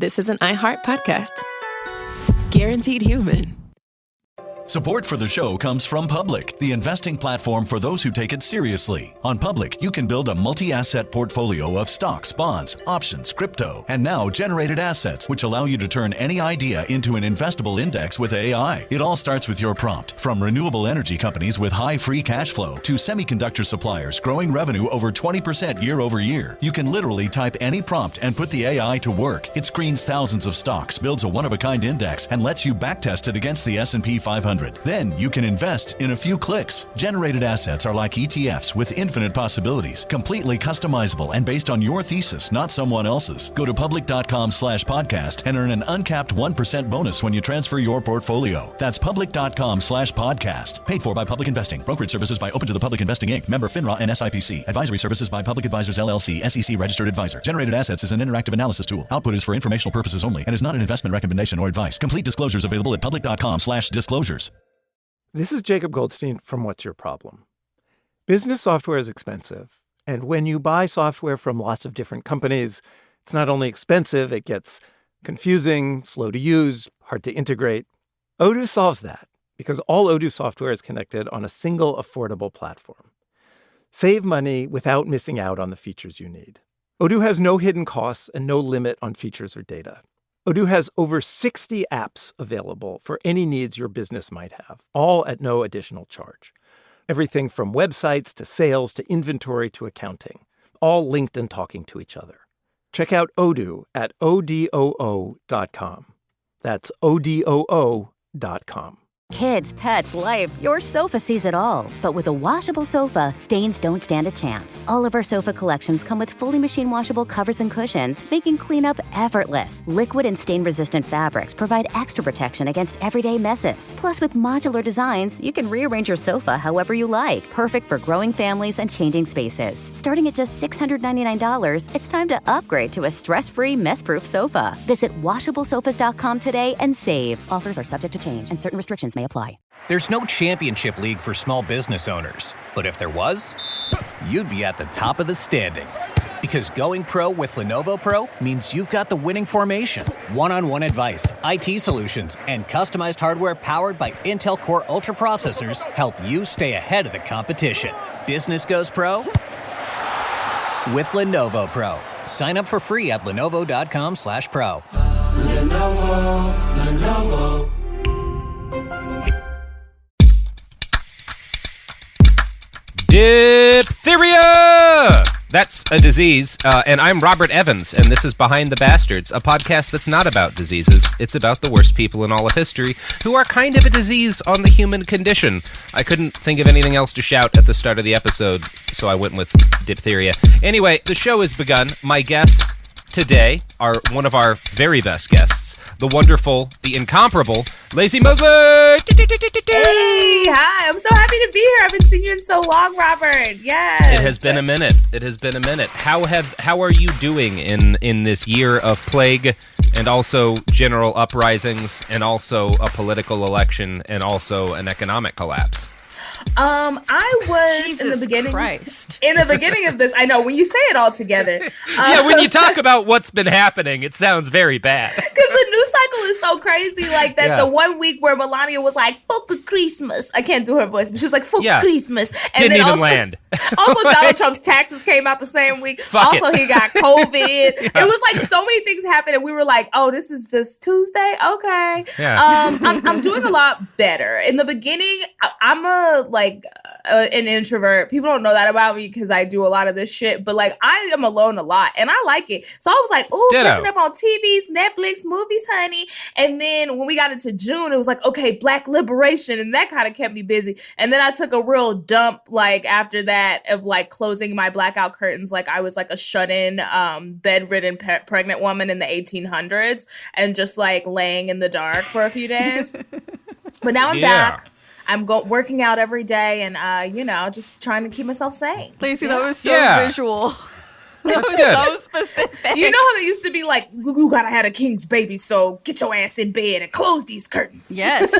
this is an iHeart podcast. Guaranteed human. Support for the show comes from Public, the investing platform for those who take it seriously. On Public, you can build a multi-asset portfolio of stocks, bonds, options, crypto, and now generated assets, which allow you to turn any idea into an investable index with AI. It all starts with your prompt. From renewable energy companies with high free cash flow to semiconductor suppliers growing revenue over 20% year over year, you can literally type any prompt and put the AI to work. It screens thousands of stocks, builds a one-of-a-kind index, and lets you backtest it against the S&P 500. Then you can invest in a few clicks. Generated assets are like ETFs with infinite possibilities, completely customizable and based on your thesis, not someone else's. Go to public.com/podcast and earn an uncapped 1% bonus when you transfer your portfolio. That's public.com/podcast. Paid for by Public Investing. Brokerage services by Open to the Public Investing Inc. Member FINRA and SIPC. Advisory services by Public Advisors LLC, SEC registered advisor. Generated assets is an interactive analysis tool. Output is for informational purposes only and is not an investment recommendation or advice. Complete disclosures available at public.com/disclosures. This is Jacob Goldstein from What's Your Problem? Business software is expensive, and when you buy software from lots of different companies, it's not only expensive, it gets confusing, slow to use, hard to integrate. Odoo solves that because all Odoo software is connected on a single affordable platform. Save money without missing out on the features you need. Odoo has no hidden costs and no limit on features or data. Odoo has over 60 apps available for any needs your business might have, all at no additional charge. Everything from websites to sales to inventory to accounting, all linked and talking to each other. Check out Odoo at odoo.com. That's odoo.com. Kids, pets, life, your sofa sees it all. But with a washable sofa, stains don't stand a chance. All of our sofa collections come with fully machine washable covers and cushions, making cleanup effortless. Liquid and stain-resistant fabrics provide extra protection against everyday messes. Plus, with modular designs, you can rearrange your sofa however you like. Perfect for growing families and changing spaces. Starting at just $699, it's time to upgrade to a stress-free, mess-proof sofa. Visit washablesofas.com today and save. Offers are subject to change, and certain restrictions may apply. There's no championship league for small business owners, but if there was, you'd be at the top of the standings. Because going pro with Lenovo Pro means you've got the winning formation, one-on-one advice, IT solutions, and customized hardware powered by Intel Core Ultra processors help you stay ahead of the competition. Business goes pro with Lenovo Pro. Sign up for free at lenovo.com/pro. Lenovo. Diphtheria! That's a disease, and I'm Robert Evans, and this is Behind the Bastards, a podcast that's not about diseases. It's about the worst people in all of history who are kind of a disease on the human condition. I couldn't think of anything else to shout at the start of the episode, so I went with diphtheria. Anyway, the show has begun. My guests today are one of our very best guests, the wonderful, the incomparable, Laci Mosley! Hey, hi, I'm so happy to be here. I haven't seen you in so long, Robert. Yes. It has been a minute. How are you doing in this year of plague and also general uprisings and also a political election and also an economic collapse? I was Jesus in the beginning. Christ. In the beginning of this, I know when you say it all together. Yeah, when you talk about what's been happening, it sounds very bad. Because the news cycle is so crazy. Like that, Yeah. The 1 week where Melania was like, "Fuck Christmas." I can't do her voice, but she was like, "Fuck Yeah. Christmas." And Didn't then even also, land. Also, Donald Trump's taxes came out the same week. Fuck also, it. he got COVID. It was like so many things happened, and we were like, "Oh, this is just Tuesday, okay." Yeah. I'm doing a lot better. In the beginning, I'm an introvert. People don't know that about me because I do a lot of this shit, but like I am alone a lot and I like it. So I was like, ooh, Ditto. catching up on TVs, Netflix, movies, honey. And then when we got into June, it was like, okay, Black liberation. And that kind of kept me busy. And then I took a real dump like after that of like closing my blackout curtains. Like I was like a shut-in, bedridden pregnant woman in the 1800s and just like laying in the dark for a few days. But now I'm back. I'm working out every day and, just trying to keep myself sane. Laci, that was so visual. That's good. So specific. You know how they used to be like, you gotta have a king's baby, so get your ass in bed and close these curtains. Yes.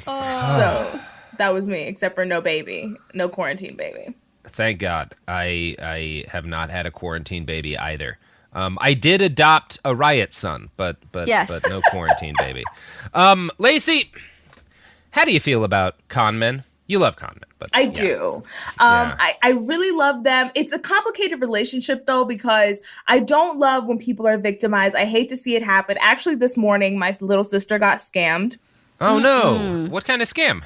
So that was me, except for no baby, no quarantine baby. Thank God. I have not had a quarantine baby either. I did adopt a riot son, but Yes. no quarantine baby. Laci, how do you feel about con men? You love con men, but I do. I really love them. It's a complicated relationship, though, because I don't love when people are victimized. I hate to see it happen. Actually, this morning, my little sister got scammed. Oh, no. What kind of scam?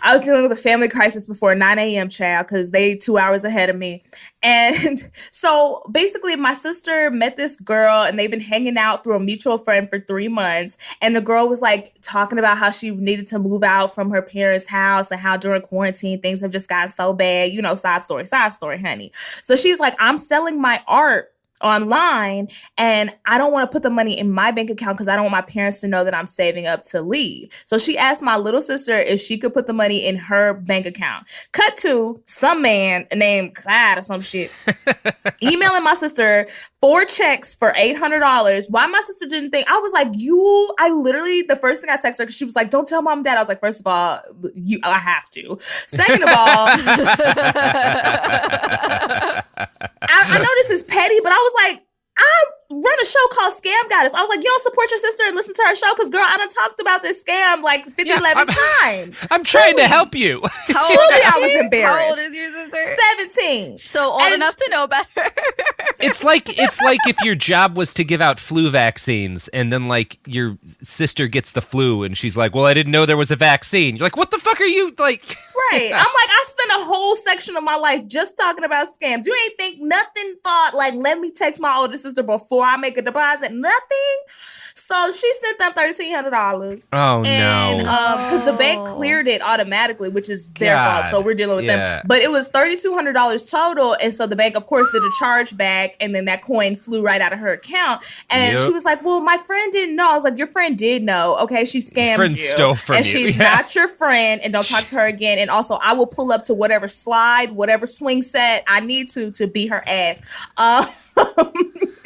I was dealing with a family crisis before 9 a.m., child, because they 2 hours ahead of me. And so basically my sister met this girl and they've been hanging out through a mutual friend for 3 months. And the girl was like talking about how she needed to move out from her parents' house and how during quarantine things have just gotten so bad. You know, sob story, honey. So she's like, I'm selling my art online and I don't want to put the money in my bank account because I don't want my parents to know that I'm saving up to leave. So she asked my little sister if she could put the money in her bank account. Cut to some man named Clyde or some shit emailing my sister 4 checks for $800. Why my sister didn't think, I was like, I literally, the first thing I texted her, because she was like, don't tell mom and dad. I was like, first of all, I have to. Second of all, I know this is petty, but I was like, I run a show called Scam Goddess. I was like, you don't support your sister and listen to her show? Because, girl, I done talked about this scam like 11 times. I'm trying to help you. How old is I she? was embarrassed. How old is your sister? 17. So old enough to know better. It's like if your job was to give out flu vaccines and then like your sister gets the flu and she's like, well, I didn't know there was a vaccine. You're like, what the fuck are you like? Right. I'm like, I spent a whole section of my life just talking about scams. You ain't think nothing thought like, let me text my older sister before I make a deposit. Nothing. So she sent them $1,300. Oh, and, no. Because the bank cleared it automatically, which is their fault. So we're dealing with them. But it was $3,200 total. And so the bank, of course, did a chargeback. And then that coin flew right out of her account. And she was like, well, my friend didn't know. I was like, your friend did know. Okay, she scammed friend you. Stole from and you. She's not your friend. And don't talk to her again. And also, I will pull up to whatever slide, whatever swing set I need to beat her ass.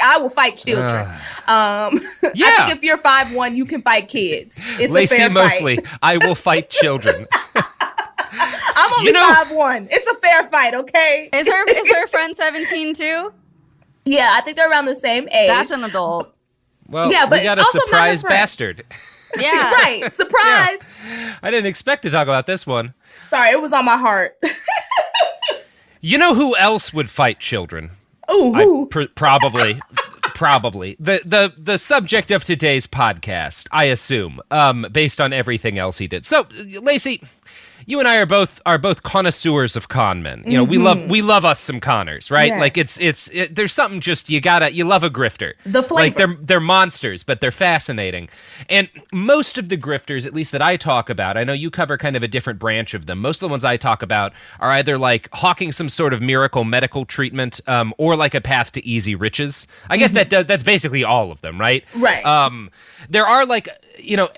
I will fight children. I think if you're 5'1", you can fight kids. It's a fair Laci Mosley, fight. I will fight children. I'm only 5'1". It's a fair fight, okay? Is her friend 17 too? Yeah, I think they're around the same age. That's an adult. Well, yeah, but we got a also not surprise his friend. bastard. Yeah. Right, surprise. Yeah. I didn't expect to talk about this one. Sorry, it was on my heart. You know who else would fight children? Ooh. Probably. The subject of today's podcast, I assume, based on everything else he did. So, Laci, you and I are both connoisseurs of con men. You know, we love us some conners, right? Yes. Like there's something just you love a grifter. The flavor. Like they're monsters, but they're fascinating. And most of the grifters, at least that I talk about, I know you cover kind of a different branch of them. Most of the ones I talk about are either like hawking some sort of miracle medical treatment, or like a path to easy riches. I guess that's basically all of them, right? Right. There are like, you know,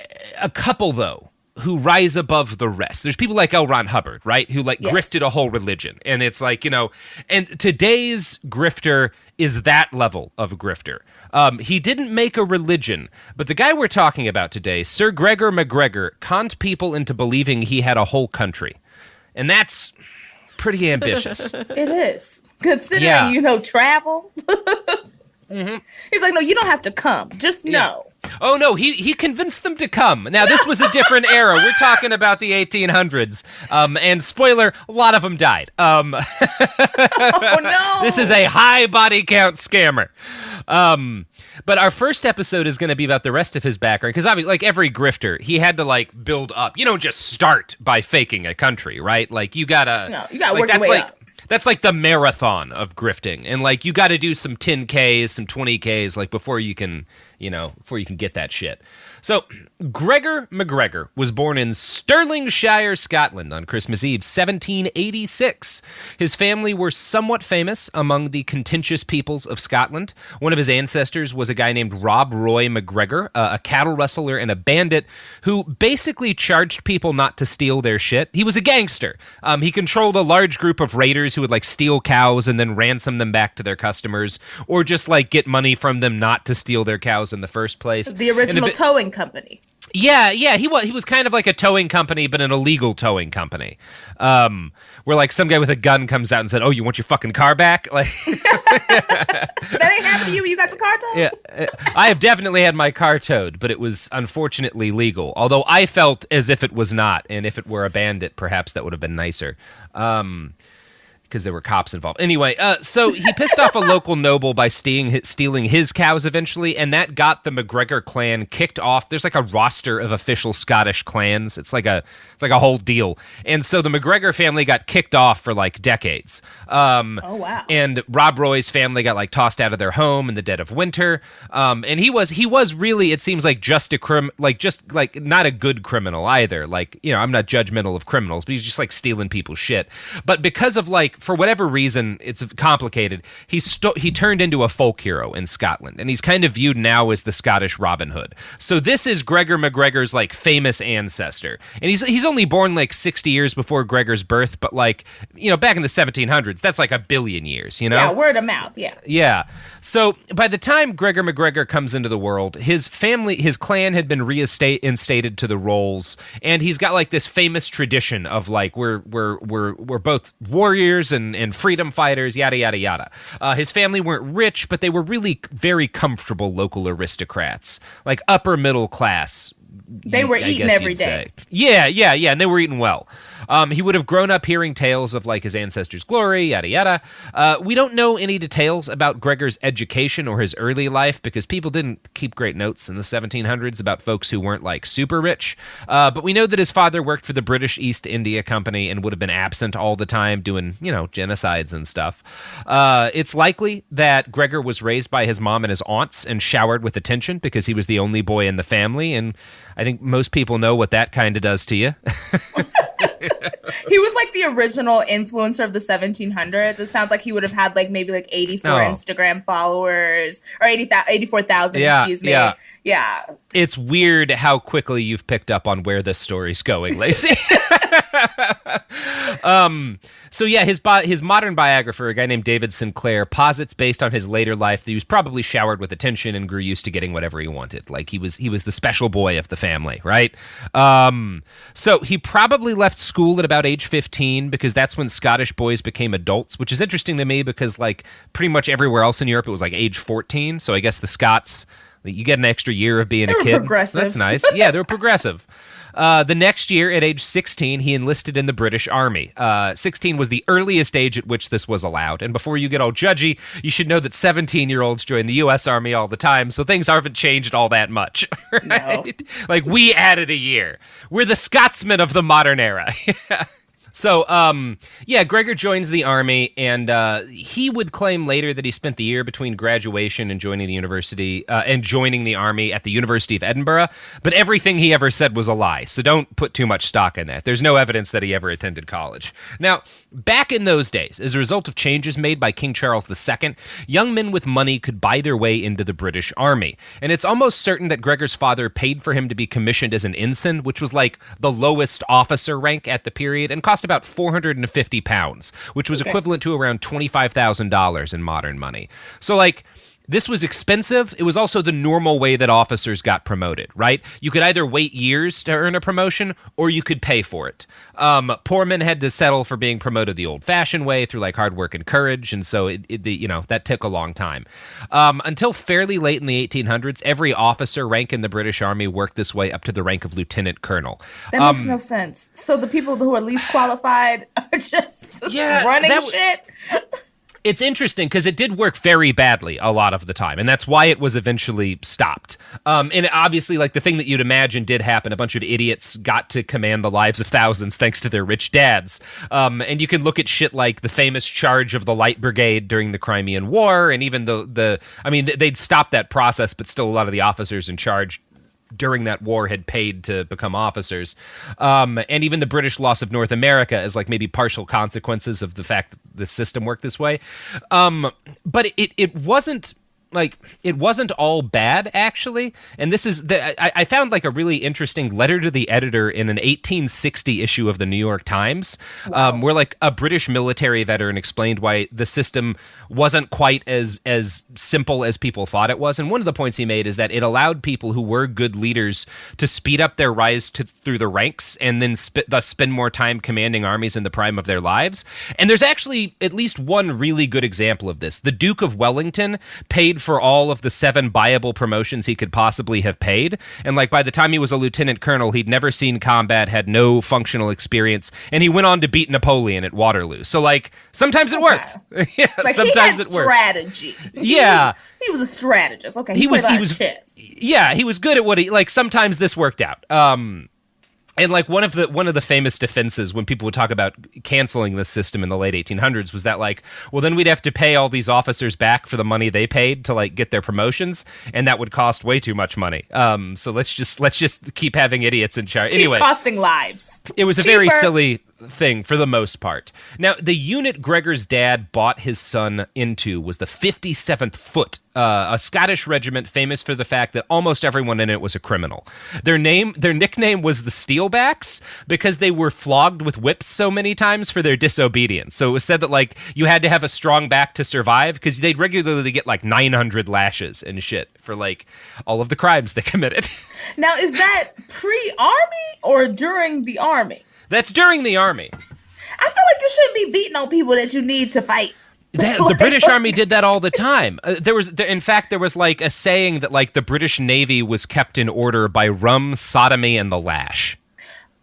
a couple though who rise above the rest. There's people like L. Ron Hubbard, right? Who like grifted a whole religion. And it's like, you know, and today's grifter is that level of grifter. He didn't make a religion, but the guy we're talking about today, Sir Gregor MacGregor, conned people into believing he had a whole country. And that's pretty ambitious. It is. Considering, travel. He's like, no, you don't have to come. Just know. Oh, no, he convinced them to come. Now, this was a different era. We're talking about the 1800s. And spoiler, a lot of them died. Oh, no. This is a high body count scammer. But our first episode is going to be about the rest of his background. Because obviously, like every grifter, he had to like build up. You don't just start by faking a country, right? Like you gotta work your way up. That's like the marathon of grifting. And like you got to do some 10Ks, some 20Ks, like before you can get that shit. So, Gregor MacGregor was born in Stirlingshire, Scotland on Christmas Eve, 1786. His family were somewhat famous among the contentious peoples of Scotland. One of his ancestors was a guy named Rob Roy MacGregor, a cattle rustler and a bandit who basically charged people not to steal their shit. He was a gangster. He controlled a large group of raiders who would like steal cows and then ransom them back to their customers, or just like get money from them not to steal their cows in the first place. The original towing company. Yeah, he was kind of like a towing company, but an illegal towing company. Where like some guy with a gun comes out and said, "Oh, you want your fucking car back?" Like That ain't happened to you. You got your car towed? Yeah, I have definitely had my car towed, but it was unfortunately legal. Although I felt as if it was not, and if it were a bandit, perhaps that would have been nicer. Because there were cops involved. Anyway, so he pissed off a local noble by stealing his cows eventually, and that got the MacGregor clan kicked off. There's like a roster of official Scottish clans. It's like a whole deal. And so the MacGregor family got kicked off for like decades. Oh, wow. And Rob Roy's family got like tossed out of their home in the dead of winter. And he was really, it seems like just not a good criminal either. Like, you know, I'm not judgmental of criminals, but he's just like stealing people's shit. But because of like, for whatever reason, it's complicated, he turned into a folk hero in Scotland, and he's kind of viewed now as the Scottish Robin Hood. So this is Gregor MacGregor's like famous ancestor, and he's only born like 60 years before Gregor's birth, but like, you know, back in the 1700s, that's like a billion years, you know? Yeah, word of mouth, yeah. Yeah. So by the time Gregor MacGregor comes into the world, his clan had been reinstated to the roles, and he's got like this famous tradition of like we're both warriors and freedom fighters, yada yada yada. His family weren't rich, but they were really very comfortable local aristocrats, like upper middle class. They were eating every day. Yeah, and they were eating well. He would have grown up hearing tales of like his ancestors' glory, yada yada. We don't know any details about Gregor's education or his early life because people didn't keep great notes in the 1700s about folks who weren't like super rich. But we know that his father worked for the British East India Company and would have been absent all the time doing, you know, genocides and stuff. It's likely that Gregor was raised by his mom and his aunts and showered with attention because he was the only boy in the family, and I think most people know what that kind of does to you. He was like the original influencer of the 1700s. It sounds like he would have had like maybe like 84 Instagram followers or 84,000, excuse me. Yeah. It's weird how quickly you've picked up on where this story's going, Laci. So yeah, his modern biographer, a guy named David Sinclair, posits based on his later life that he was probably showered with attention and grew used to getting whatever he wanted. Like he was the special boy of the family, right? So he probably left school at about age 15 because that's when Scottish boys became adults, which is interesting to me because like pretty much everywhere else in Europe it was like age 14. So I guess the Scots, you get an extra year of being a kid. Progressive. That's nice. Yeah, they were progressive. The next year, at age 16, he enlisted in the British Army. 16 was the earliest age at which this was allowed. And before you get all judgy, you should know that 17-year-olds join the U.S. Army all the time, so things haven't changed all that much. Right? No. Like, we added a year. We're the Scotsmen of the modern era. So, Gregor joins the army, and he would claim later that he spent the year between graduation and joining the university and joining the army at the University of Edinburgh. But everything he ever said was a lie, so don't put too much stock in that. There's no evidence that he ever attended college. Now, back in those days, as a result of changes made by King Charles II, young men with money could buy their way into the British Army. And it's almost certain that Gregor's father paid for him to be commissioned as an ensign, which was like the lowest officer rank at the period, and cost about £450, which was equivalent to around $25,000 in modern money. So, like, this was expensive. It was also the normal way that officers got promoted, right? You could either wait years to earn a promotion or you could pay for it. Poor men had to settle for being promoted the old-fashioned way through like hard work and courage, and so that took a long time. Until fairly late in the 1800s, every officer rank in the British Army worked this way up to the rank of lieutenant colonel. That makes no sense. So the people who are least qualified are just running shit? It's interesting because it did work very badly a lot of the time, and that's why it was eventually stopped. And obviously, like, the thing that you'd imagine did happen, a bunch of idiots got to command the lives of thousands thanks to their rich dads. And you can look at shit like the famous charge of the Light Brigade during the Crimean War, and even they'd stopped that process, but still a lot of the officers in charge during that war had paid to become officers. And even the British loss of North America as like maybe partial consequences of the fact that the system worked this way. But it wasn't like, it wasn't all bad, actually. And this is, I found, like, a really interesting letter to the editor in an 1860 issue of the New York Times, where, like, a British military veteran explained why the system wasn't quite as simple as people thought it was. And one of the points he made is that it allowed people who were good leaders to speed up their rise through the ranks and then thus spend more time commanding armies in the prime of their lives. And there's actually at least one really good example of this. The Duke of Wellington paid for all of the 7 buyable promotions he could possibly have paid. And like by the time he was a lieutenant colonel, he'd never seen combat, had no functional experience, and he went on to beat Napoleon at Waterloo. So like sometimes it worked. Yeah, like sometimes he had it worked. Strategy. Yeah. He was a strategist. Okay, he was chess. Yeah, he was good at what he like. Sometimes this worked out. And like one of the famous defenses when people would talk about canceling this system in the late 1800s was that like, well, then we'd have to pay all these officers back for the money they paid to like get their promotions, and that would cost way too much money. So let's just keep having idiots in charge. Anyway, costing lives. It was a very silly thing for the most part. Now, the unit Gregor's dad bought his son into was the 57th Foot, a Scottish regiment famous for the fact that almost everyone in it was a criminal. Their nickname was the Steelbacks because they were flogged with whips so many times for their disobedience. So it was said that like you had to have a strong back to survive because they'd regularly get like 900 lashes and shit for like all of the crimes they committed. Now, is that pre-army or during the army? That's during the army. I feel like you shouldn't be beating on people that you need to fight. The British Army did that all the time. In fact, there was like a saying that like the British Navy was kept in order by rum, sodomy, and the lash.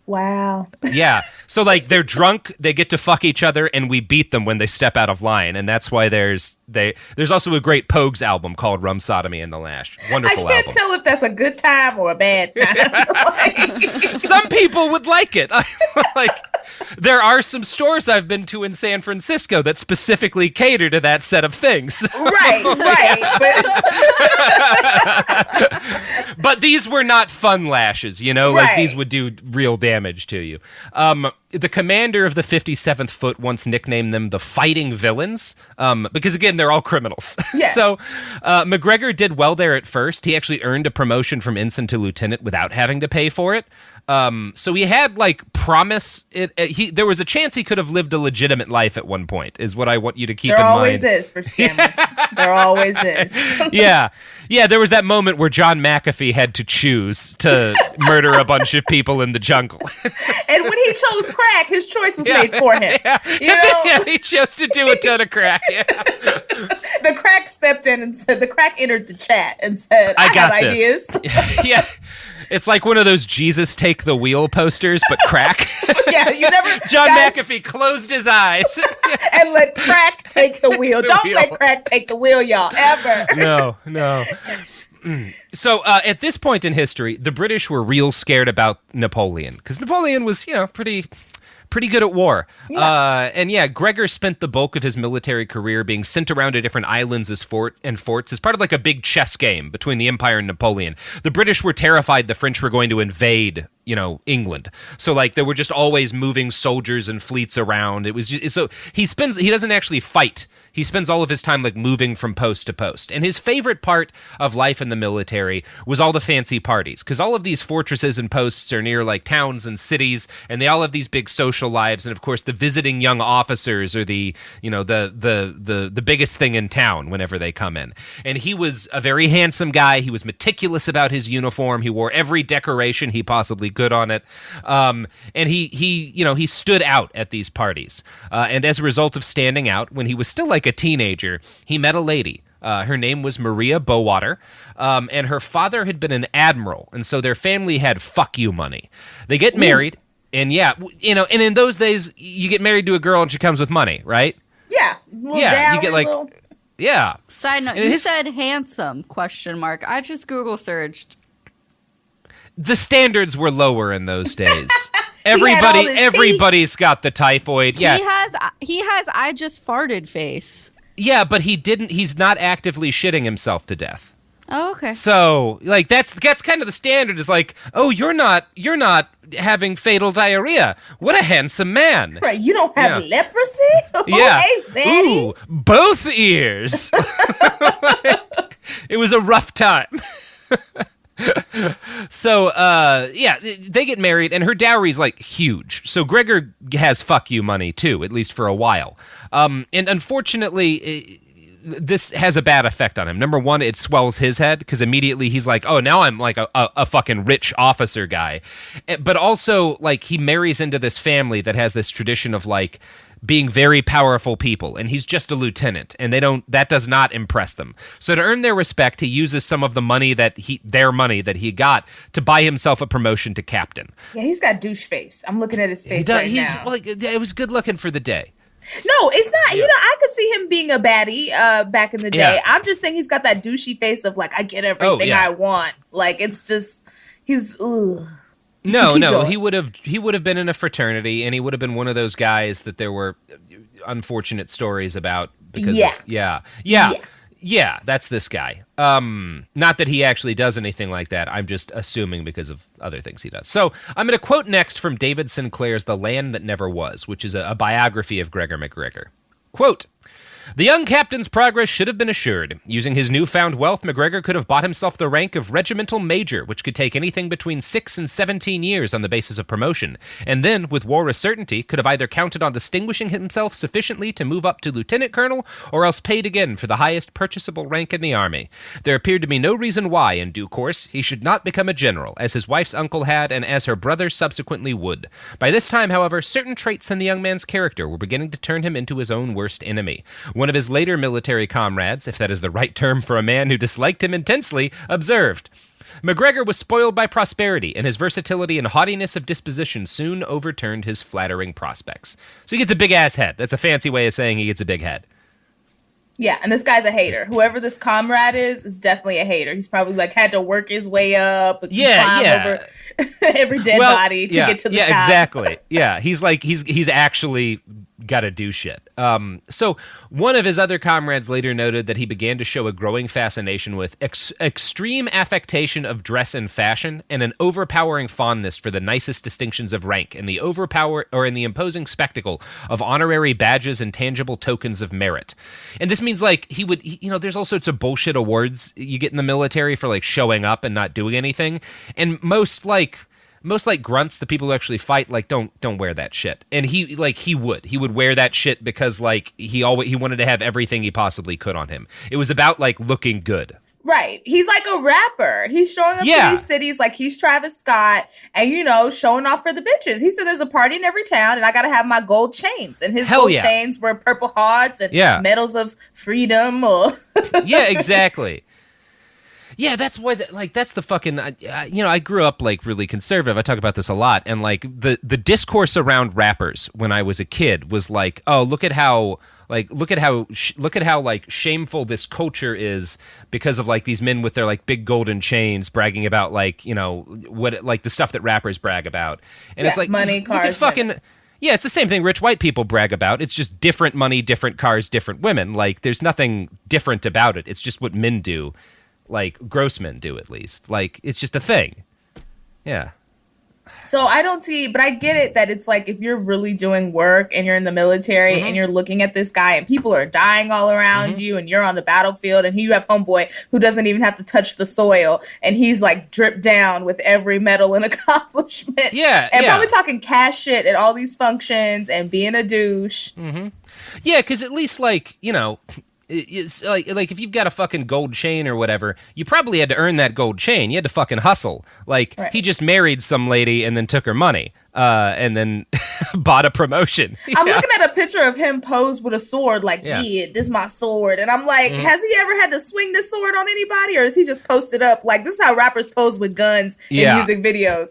Wow. Yeah. So like they're drunk, they get to fuck each other, and we beat them when they step out of line. And that's why there's also a great Pogues album called Rum, Sodomy, and the Lash. Wonderful album. I can't tell if that's a good time or a bad time. Some people would like it. Like there are some stores I've been to in San Francisco that specifically cater to that set of things. Right. But these were not fun lashes, you know? Right. Like these would do real damage to you. The commander of the 57th Foot once nicknamed them the Fighting Villains, because again, they're all criminals. Yes. So MacGregor did well there at first. He actually earned a promotion from ensign to lieutenant without having to pay for it. So he had like promise. There was a chance he could have lived a legitimate life at one point, is what I want you to keep in mind. There always is for scammers. There always is. Yeah. There was that moment where John McAfee had to choose to murder a bunch of people in the jungle. And when he chose crack, his choice was made for him. Yeah. You know? Yeah, he chose to do a ton of crack. Yeah. The crack stepped in and said, the crack entered the chat and said, I got have this. ideas. Yeah. It's like one of those Jesus take the wheel posters, but crack. Yeah, you never. John guys, McAfee closed his eyes. And let crack take the wheel. Don't wheel. let crack take the wheel, y'all, ever. No. So at this point in history, the British were real scared about Napoleon because Napoleon was, pretty good at war. Yeah. Gregor spent the bulk of his military career being sent around to different islands as forts as part of like a big chess game between the Empire and Napoleon. The British were terrified the French were going to invade, England. So like there were just always moving soldiers and fleets around. It was so he doesn't actually fight. He spends all of his time like moving from post to post. And his favorite part of life in the military was all the fancy parties, because all of these fortresses and posts are near like towns and cities, and they all have these big social lives. And of course, the visiting young officers are the biggest thing in town whenever they come in. And he was a very handsome guy. He was meticulous about his uniform. He wore every decoration he possibly could on it. And he stood out at these parties. And as a result of standing out, when he was still like a teenager, he met a lady. Her name was Maria Bowater, and her father had been an admiral, and so their family had fuck you money. They get married, and and in those days, you get married to a girl and she comes with money, right? Yeah. You get like, yeah. Side note, you said handsome, ? I just Google searched. The standards were lower in those days. Everybody's got the typhoid. Yeah. He has I just farted face. Yeah, but he's not actively shitting himself to death. Oh, okay. So, like that's kind of the standard, is like, "Oh, you're not having fatal diarrhea. What a handsome man." Right, you don't have leprosy? Yeah. Hey, Sandy. Ooh, both ears. It was a rough time. So, they get married, and her dowry's, like, huge. So Gregor has fuck you money, too, at least for a while. And unfortunately, this has a bad effect on him. Number one, it swells his head, because immediately he's like, oh, now I'm, like, a fucking rich officer guy. But also, like, he marries into this family that has this tradition of, like, being very powerful people, and he's just a lieutenant, and that does not impress them. So to earn their respect, he uses some of the money their money that he got to buy himself a promotion to captain. Yeah, he's got douche face. I'm looking at his face now. Like, it was good looking for the day. No, it's not. You know, I could see him being a baddie back in the day. Yeah. I'm just saying he's got that douchey face of like, I get everything I want. Like, it's just, he's, ugh. No, he would have been in a fraternity, and he would have been one of those guys that there were unfortunate stories about. Because that's this guy. Not that he actually does anything like that. I'm just assuming because of other things he does. So I'm going to quote next from David Sinclair's The Land That Never Was, which is a biography of Gregor MacGregor. Quote, "The young captain's progress should have been assured. Using his newfound wealth, MacGregor could have bought himself the rank of regimental major, which could take anything between 6 and 17 years on the basis of promotion, and then, with war as certainty, could have either counted on distinguishing himself sufficiently to move up to lieutenant colonel, or else paid again for the highest purchasable rank in the army. There appeared to be no reason why, in due course, he should not become a general, as his wife's uncle had, and as her brother subsequently would. By this time, however, certain traits in the young man's character were beginning to turn him into his own worst enemy. One of his later military comrades, if that is the right term for a man who disliked him intensely, observed, 'MacGregor was spoiled by prosperity, and his versatility and haughtiness of disposition soon overturned his flattering prospects.' So he gets a big-ass head. That's a fancy way of saying he gets a big head. Yeah, and this guy's a hater. Whoever this comrade is definitely a hater. He's probably like had to work his way up, climb over every dead body to get to the top. Yeah, exactly. Yeah, he's like he's actually got to do shit. So one of his other comrades later noted that he began to show a growing fascination with extreme affectation of dress and fashion, and an overpowering fondness for the nicest distinctions of rank, and the imposing spectacle of honorary badges and tangible tokens of merit. And this means like he would, there's all sorts of bullshit awards you get in the military for like showing up and not doing anything, and most grunts, the people who actually fight, like don't wear that shit. And he would wear that shit because like he wanted to have everything he possibly could on him. It was about like looking good. Right. He's like a rapper. He's showing up to these cities like he's Travis Scott and, showing off for the bitches. He said there's a party in every town and I got to have my gold chains. And his chains were Purple Hearts and Medals of Freedom. Yeah, exactly. Yeah, that's why. That's the fucking. I grew up like really conservative. I talk about this a lot, and like the discourse around rappers when I was a kid was like, oh, look at how shameful this culture is because of like these men with their like big golden chains bragging about like what like the stuff that rappers brag about, and it's like money, cars, fucking. Yeah, it's the same thing rich white people brag about. It's just different money, different cars, different women. Like there's nothing different about it. It's just what men do. Like gross men do, at least. Like it's just a thing. Yeah. So I don't see, but I get it that it's like if you're really doing work and you're in the military and you're looking at this guy and people are dying all around you and you're on the battlefield and you have homeboy who doesn't even have to touch the soil and he's like dripped down with every medal and accomplishment. Yeah. And probably talking cash shit at all these functions and being a douche. Mm-hmm. Yeah, because at least like, it's like if you've got a fucking gold chain or whatever, you probably had to earn that gold chain. You had to fucking hustle. Like he just married some lady and then took her money. And then bought a promotion. I'm looking at a picture of him posed with a sword, like, this is my sword. And I'm like, has he ever had to swing this sword on anybody? Or is he just posted up? Like, this is how rappers pose with guns in music videos.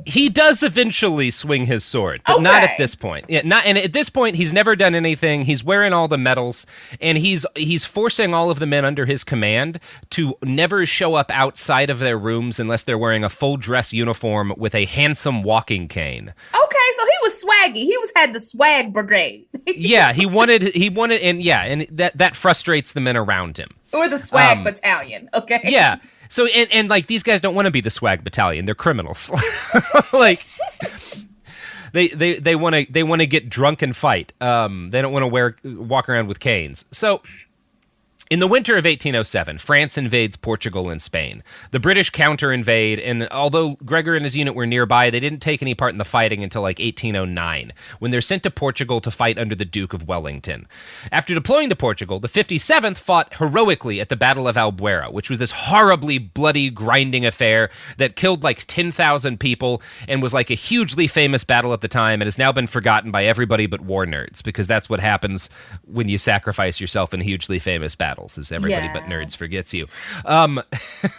He does eventually swing his sword, but not at this point. Yeah, and at this point, he's never done anything. He's wearing all the medals, and he's forcing all of the men under his command to never show up outside of their rooms unless they're wearing a full dress uniform with a handsome walking cane. Okay, so he was swaggy. He had the swag brigade. He wanted, and that frustrates the men around him. Or the swag battalion. Okay. Yeah. So and like these guys don't want to be the swag battalion. They're criminals. Like they want to get drunk and fight. They don't want to walk around with canes. So In the winter of 1807, France invades Portugal and Spain. The British counter-invade, and although Gregor and his unit were nearby, they didn't take any part in the fighting until like 1809, when they're sent to Portugal to fight under the Duke of Wellington. After deploying to Portugal, the 57th fought heroically at the Battle of Albuera, which was this horribly bloody, grinding affair that killed like 10,000 people and was like a hugely famous battle at the time and has now been forgotten by everybody but war nerds, because that's what happens when you sacrifice yourself in hugely famous battles. Is everybody but nerds forgets you. And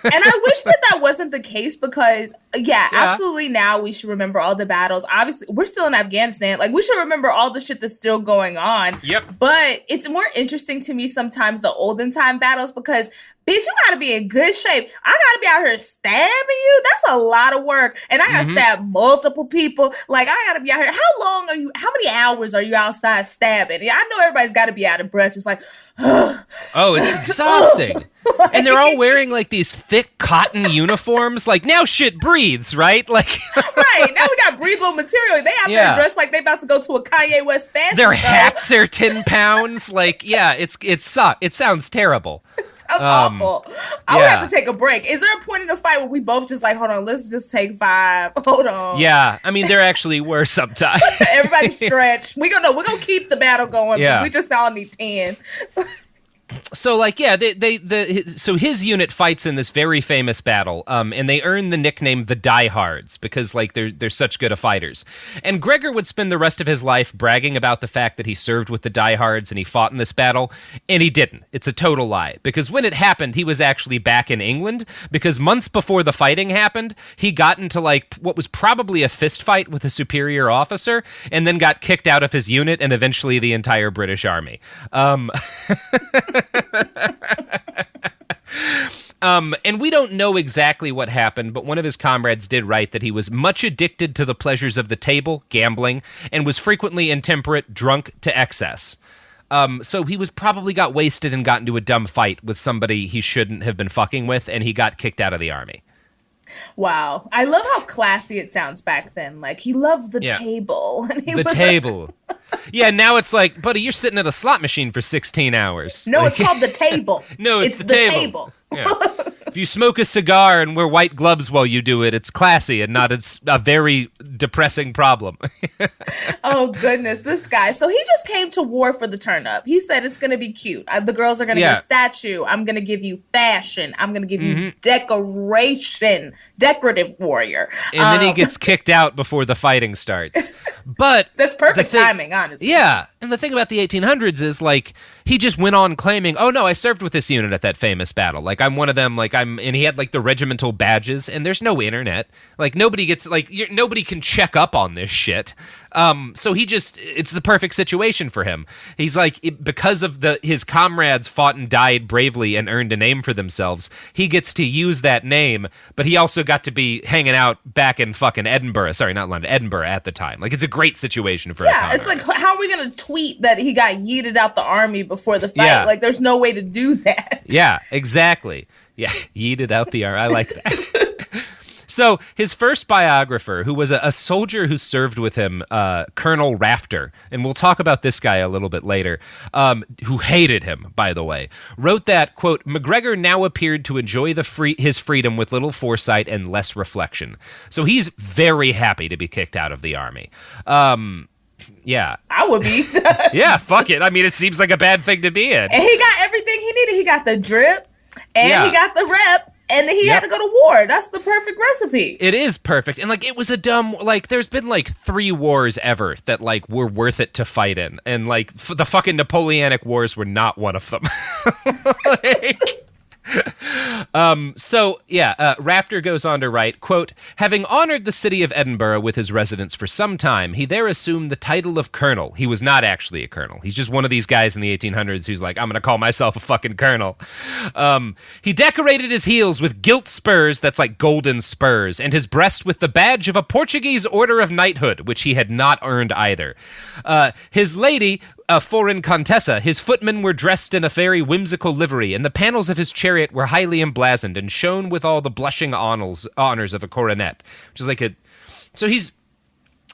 I wish that wasn't the case because, absolutely now we should remember all the battles. Obviously, we're still in Afghanistan. Like, we should remember all the shit that's still going on. Yep. But it's more interesting to me sometimes the olden time battles because, bitch, you gotta be in good shape. I gotta be out here stabbing you. That's a lot of work. And I gotta stab multiple people. Like, I gotta be out here. How many hours are you outside stabbing? Yeah, I know everybody's gotta be out of breath. Just like, oh, it's exhausting. And they're all wearing like these thick cotton uniforms. Like, now shit breathes, right? Like, right. Now we got breathable material. They out there dressed like they about to go to a Kanye West fashion Their show. hats are 10 pounds. Like, it sounds terrible. That's awful. I would have to take a break. Is there a point in the fight where we both just like, hold on, let's just take 5. Hold on. Yeah, I mean, there actually were sometimes. Everybody stretch. We're gonna keep the battle going. Yeah. We just all need 10. So, like, so his unit fights in this very famous battle, and they earn the nickname the Diehards because, like, they're such good fighters. And Gregor would spend the rest of his life bragging about the fact that he served with the Diehards and he fought in this battle, and he didn't. It's a total lie, because when it happened, he was actually back in England, because months before the fighting happened, he got into, like, what was probably a fist fight with a superior officer, and then got kicked out of his unit and eventually the entire British army. And we don't know exactly what happened, but one of his comrades did write that he was much addicted to the pleasures of the table, gambling, and was frequently intemperate, drunk to excess. So he was probably got wasted and got into a dumb fight with somebody he shouldn't have been fucking with, and he got kicked out of the army. Wow. I love how classy it sounds back then. Like, he loved the table. And the table. Yeah, now it's like, buddy, you're sitting at a slot machine for 16 hours. No, like, it's called the table. No, it's the table. Yeah. If you smoke a cigar and wear white gloves while you do it, it's classy and not a very depressing problem. Oh, goodness, this guy. So he just came to war for the turn up. He said it's going to be cute. The girls are going to get a statue. I'm going to give you fashion. I'm going to give you decoration. Decorative warrior. And then he gets kicked out before the fighting starts. But that's perfect timing, honestly. Yeah. And the thing about the 1800s is, like, he just went on claiming, oh, no, I served with this unit at that famous battle. Like, I'm one of them. Like, and he had, like, the regimental badges, and there's no internet. Like, nobody can check up on this shit. So it's the perfect situation for him. He's like, because of his comrades fought and died bravely and earned a name for themselves, he gets to use that name, but he also got to be hanging out back in fucking Edinburgh. Sorry, not London, Edinburgh at the time. Like, it's a great situation for a comrade. It's like, how are we going to tweet that he got yeeted out the army before the fight? Yeah. Like, there's no way to do that. Yeah, exactly. Yeah, yeeted out the army. I like that. So his first biographer, who was a soldier who served with him, Colonel Rafter, and we'll talk about this guy a little bit later, who hated him, by the way, wrote that, quote, MacGregor now appeared to enjoy his freedom with little foresight and less reflection. So he's very happy to be kicked out of the army. Yeah. I would be. Yeah, fuck it. I mean, it seems like a bad thing to be in. And he got everything he needed. He got the drip, and he got the rep. And then he had to go to war. That's the perfect recipe. It is perfect. And, like, it was a dumb, like, there's been, like, 3 wars ever that, like, were worth it to fight in. And, like, the fucking Napoleonic Wars were not one of them. Rafter goes on to write, quote, having honored the city of Edinburgh with his residence for some time, he there assumed the title of colonel. He was not actually a colonel. He's just one of these guys in the 1800s who's like, I'm going to call myself a fucking colonel. He decorated his heels with gilt spurs, that's like golden spurs, and his breast with the badge of a Portuguese order of knighthood, which he had not earned either. His lady, a foreign contessa, his footmen were dressed in a very whimsical livery, and the panels of his chariot were highly emblazoned and shone with all the blushing honors of a coronet, which is like so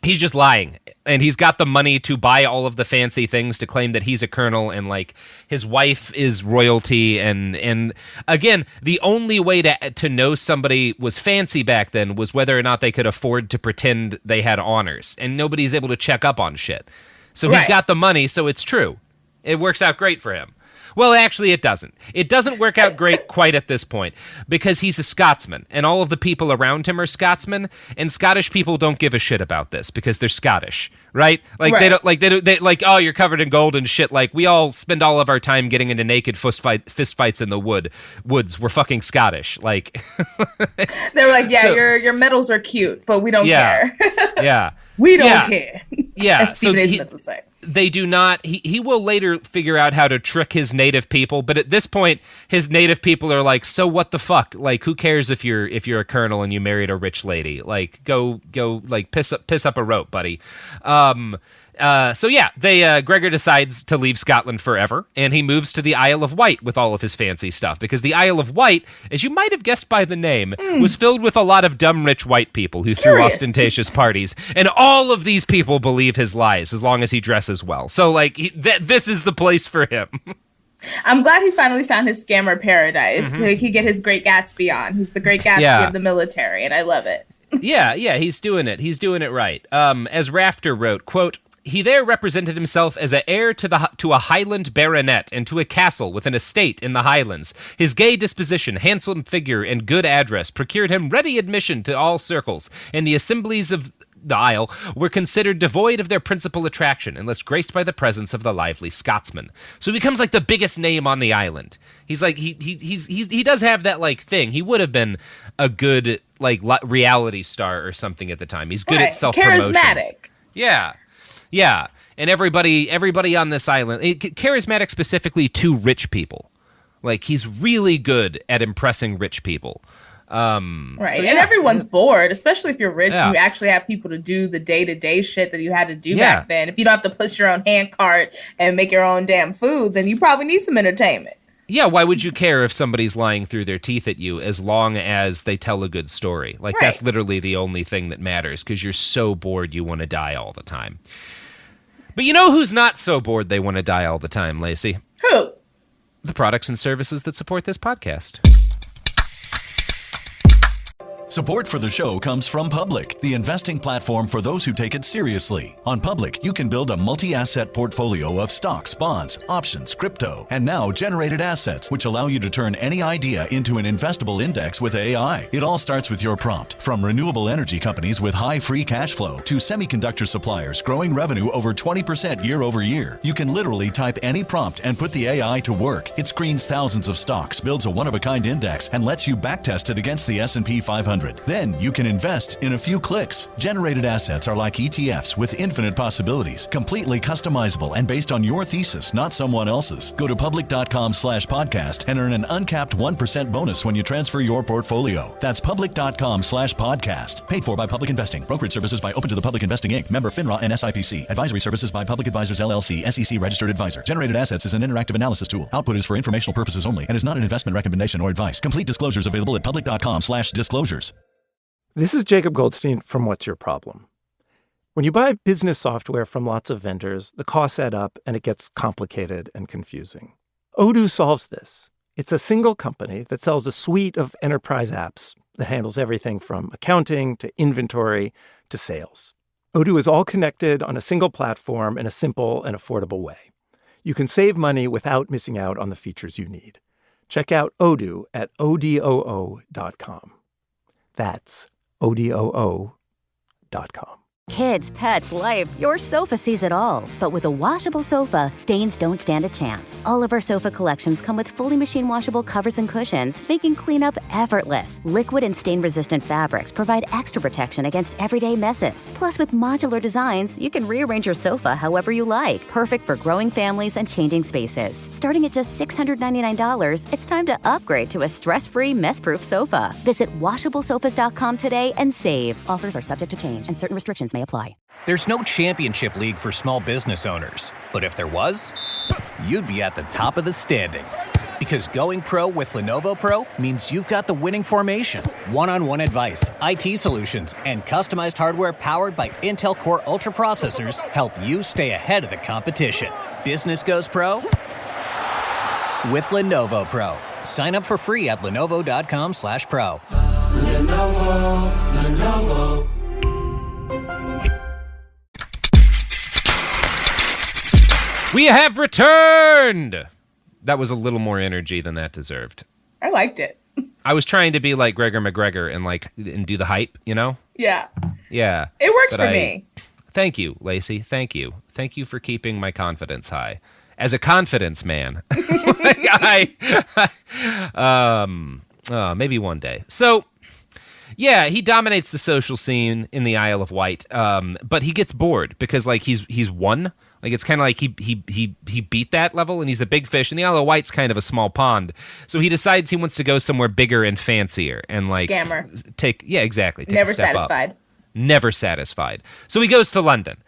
He's just lying, and he's got the money to buy all of the fancy things to claim that he's a colonel, and like his wife is royalty. And again, the only way to know somebody was fancy back then was whether or not they could afford to pretend they had honors, and nobody's able to check up on shit. So he's got the money, so it's true. It works out great for him. Well, actually, it doesn't. It doesn't work out great quite at this point because he's a Scotsman, and all of the people around him are Scotsmen, and Scottish people don't give a shit about this because they're Scottish, right? Like they don't oh, you're covered in gold and shit. Like we all spend all of our time getting into naked fist fights in the woods. We're fucking Scottish. Like they were like, your medals are cute, but we don't care. Yeah, we don't care. Yeah, as Stephen A. Smith would say. They do not. He will later figure out how to trick his native people, but at this point, his native people are like, "So what the fuck? Like, who cares if you're a colonel and you married a rich lady? Like, go, like piss up a rope, buddy." Gregor decides to leave Scotland forever, and he moves to the Isle of Wight with all of his fancy stuff, because the Isle of Wight, as you might have guessed by the name, was filled with a lot of dumb rich white people who threw ostentatious parties, and all of these people believe his lies as long as he dresses well. So, like, this is the place for him. I'm glad he finally found his scammer paradise so he could get his Great Gatsby on. He's the Great Gatsby of the military, and I love it. Yeah, he's doing it. He's doing it right. As Rafter wrote, quote, "He there represented himself as a heir to a Highland baronet and to a castle with an estate in the Highlands. His gay disposition, handsome figure, and good address procured him ready admission to all circles, and the assemblies of the Isle were considered devoid of their principal attraction unless graced by the presence of the lively Scotsman." So he becomes like the biggest name on the island. He's like he does have that like thing. He would have been a good like reality star or something at the time. He's good at self-promotion. Charismatic. Yeah, and everybody on this island, charismatic specifically to rich people. Like, he's really good at impressing rich people. And everyone's bored, especially if you're rich and you actually have people to do the day-to-day shit that you had to do back then. If you don't have to push your own hand cart and make your own damn food, then you probably need some entertainment. Yeah, why would you care if somebody's lying through their teeth at you as long as they tell a good story? Like, that's literally the only thing that matters, because you're so bored you want to die all the time. But you know who's not so bored they want to die all the time, Laci? Who? The products and services that support this podcast. Support for the show comes from Public, the investing platform for those who take it seriously. On Public, you can build a multi-asset portfolio of stocks, bonds, options, crypto, and now generated assets, which allow you to turn any idea into an investable index with AI. It all starts with your prompt. From renewable energy companies with high free cash flow to semiconductor suppliers growing revenue over 20% year over year, you can literally type any prompt and put the AI to work. It screens thousands of stocks, builds a one-of-a-kind index, and lets you backtest it against the S&P 500. Then you can invest in a few clicks. Generated assets are like ETFs with infinite possibilities, completely customizable and based on your thesis, not someone else's. Go to public.com/podcast and earn an uncapped 1% bonus when you transfer your portfolio. That's public.com/podcast. Paid for by Public Investing. Brokerage services by Open to the Public Investing Inc. Member FINRA and SIPC. Advisory services by Public Advisors LLC, SEC registered advisor. Generated assets is an interactive analysis tool. Output is for informational purposes only and is not an investment recommendation or advice. Complete disclosures available at public.com/disclosures. This is Jacob Goldstein from What's Your Problem? When you buy business software from lots of vendors, the costs add up and it gets complicated and confusing. Odoo solves this. It's a single company that sells a suite of enterprise apps that handles everything from accounting to inventory to sales. Odoo is all connected on a single platform in a simple and affordable way. You can save money without missing out on the features you need. Check out Odoo at odoo.com. That's odoo.com. Kids, pets, life, your sofa sees it all. But with a washable sofa, stains don't stand a chance. All of our sofa collections come with fully machine washable covers and cushions, making cleanup effortless. Liquid and stain-resistant fabrics provide extra protection against everyday messes. Plus, with modular designs, you can rearrange your sofa however you like. Perfect for growing families and changing spaces. Starting at just $699, it's time to upgrade to a stress-free, mess-proof sofa. Visit washablesofas.com today and save. Offers are subject to change and certain restrictions may apply. There's no championship league for small business owners, but if there was, you'd be at the top of the standings. Because going pro with Lenovo Pro means you've got the winning formation. One-on-one advice, IT solutions, and customized hardware powered by Intel Core Ultra processors help you stay ahead of the competition. Business goes pro with Lenovo Pro. Sign up for free at lenovo.com/pro. Lenovo. We have returned! That was a little more energy than that deserved. I liked it. I was trying to be like Gregor MacGregor and do the hype, you know? Yeah. Yeah. It works for me. Thank you, Laci. Thank you. Thank you for keeping my confidence high. As a confidence man. Maybe one day. So, yeah, he dominates the social scene in the Isle of Wight, but he gets bored because, like, he's won. Like, it's kind of like he beat that level, and he's the big fish, and the Isle of Wight's kind of a small pond. So he decides he wants to go somewhere bigger and fancier, and like scammer. Exactly. Take Never a step satisfied. Up. Never satisfied. So he goes to London,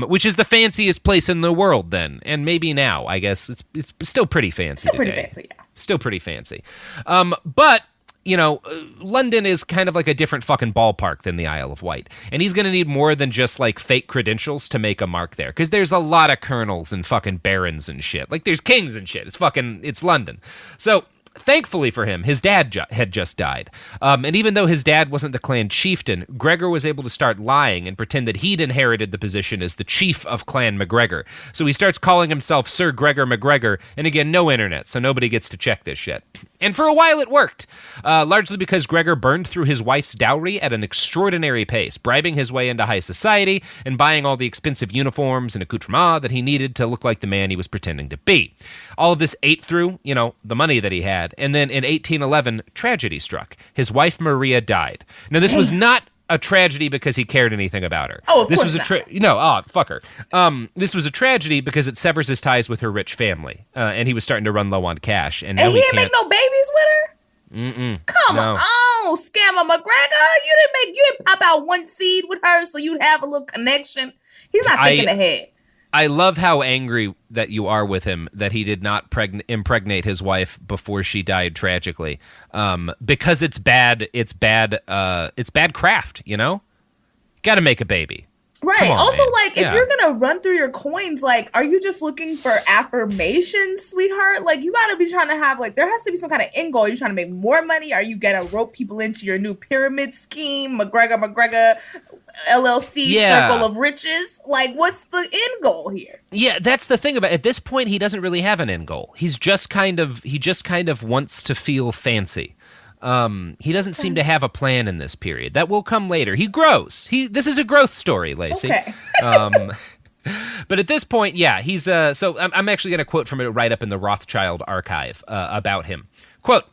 which is the fanciest place in the world then, and maybe now, I guess. It's still pretty fancy today. Still pretty fancy, yeah. Still pretty fancy. But, you know, London is kind of like a different fucking ballpark than the Isle of Wight. And he's going to need more than just, like, fake credentials to make a mark there. Because there's a lot of colonels and fucking barons and shit. Like, there's kings and shit. It's London. So, thankfully for him, his dad had just died. And even though his dad wasn't the clan chieftain, Gregor was able to start lying and pretend that he'd inherited the position as the chief of Clan MacGregor. So he starts calling himself Sir Gregor MacGregor, and again, no internet, so nobody gets to check this shit. And for a while it worked, largely because Gregor burned through his wife's dowry at an extraordinary pace, bribing his way into high society and buying all the expensive uniforms and accoutrements that he needed to look like the man he was pretending to be. All of this ate through, you know, the money that he had. And then in 1811, tragedy struck. His wife Maria died. Now, this was not a tragedy because he cared anything about her. Oh, of this course was fuck her. This was a tragedy because it severs his ties with her rich family, and he was starting to run low on cash. And now he didn't make no babies with her. Come on, Scammer MacGregor. You didn't pop out one seed with her so you'd have a little connection. He's not thinking ahead. I love how angry that you are with him that he did not impregnate his wife before she died tragically, because it's bad. It's bad craft. You know, got to make a baby. Right. On, also, man. like, if you're gonna run through your coins, like, are you just looking for affirmation, sweetheart? Like, you gotta be trying to have, like, there has to be some kind of end goal. Are you trying to make more money? Are you gonna rope people into your new pyramid scheme, MacGregor LLC circle of riches? Like, what's the end goal here? Yeah, that's the thing about it. At this point, he doesn't really have an end goal. He just kind of wants to feel fancy. He doesn't seem to have a plan in this period. That will come later. He grows. This is a growth story, Laci. Okay. But at this point, yeah, he's so I'm actually going to quote from it right up in the Rothschild archive about him. Quote,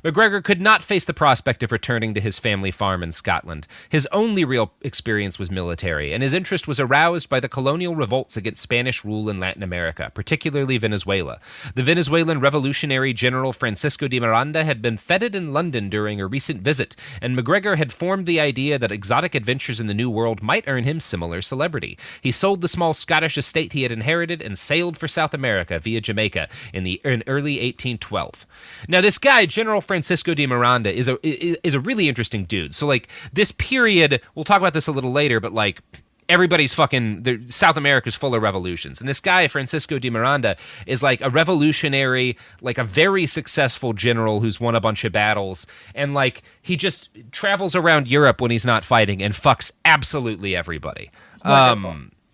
MacGregor could not face the prospect of returning to his family farm in Scotland. His only real experience was military, and his interest was aroused by the colonial revolts against Spanish rule in Latin America, particularly Venezuela. The Venezuelan revolutionary General Francisco de Miranda had been feted in London during a recent visit, and MacGregor had formed the idea that exotic adventures in the New World might earn him similar celebrity. He sold the small Scottish estate he had inherited and sailed for South America via Jamaica in early 1812. Now, this guy, General Francisco de Miranda, is a really interesting dude. So, like, this period, we'll talk about this a little later, but, like, everybody's South America's full of revolutions. And this guy, Francisco de Miranda, is like a revolutionary, like a very successful general who's won a bunch of battles. And, like, he just travels around Europe when he's not fighting and fucks absolutely everybody.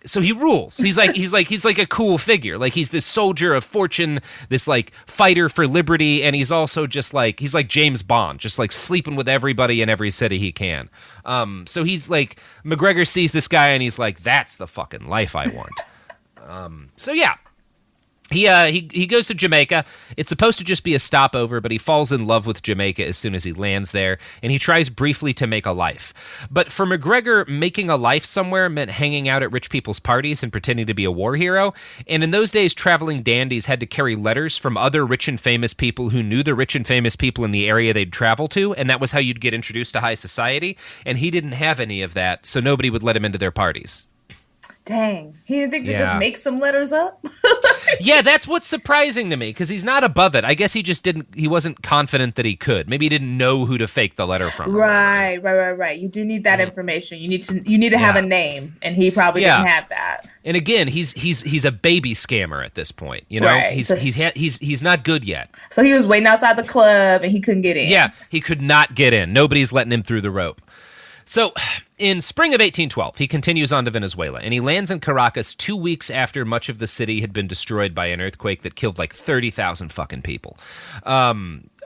So he rules. He's like a cool figure. Like, he's this soldier of fortune, this like fighter for liberty, and he's also just like, he's like James Bond, just like sleeping with everybody in every city he can. So he's like, MacGregor sees this guy and he's like, that's the fucking life I want. So yeah. He goes to Jamaica. It's supposed to just be a stopover, but he falls in love with Jamaica as soon as he lands there, and he tries briefly to make a life. But for MacGregor, making a life somewhere meant hanging out at rich people's parties and pretending to be a war hero. And in those days, traveling dandies had to carry letters from other rich and famous people who knew the rich and famous people in the area they'd travel to, and that was how you'd get introduced to high society. And he didn't have any of that, so nobody would let him into their parties. Dang. He didn't think to just make some letters up? Yeah, that's what's surprising to me, because he's not above it. I guess he wasn't confident that he could. Maybe he didn't know who to fake the letter from. Right. You do need that information. You need to have a name, and he probably didn't have that. And again, he's a baby scammer at this point. You know, right. he's not good yet. So he was waiting outside the club, and he couldn't get in. Yeah, he could not get in. Nobody's letting him through the rope. So, in spring of 1812, he continues on to Venezuela, and he lands in Caracas 2 weeks after much of the city had been destroyed by an earthquake that killed like 30,000 fucking people.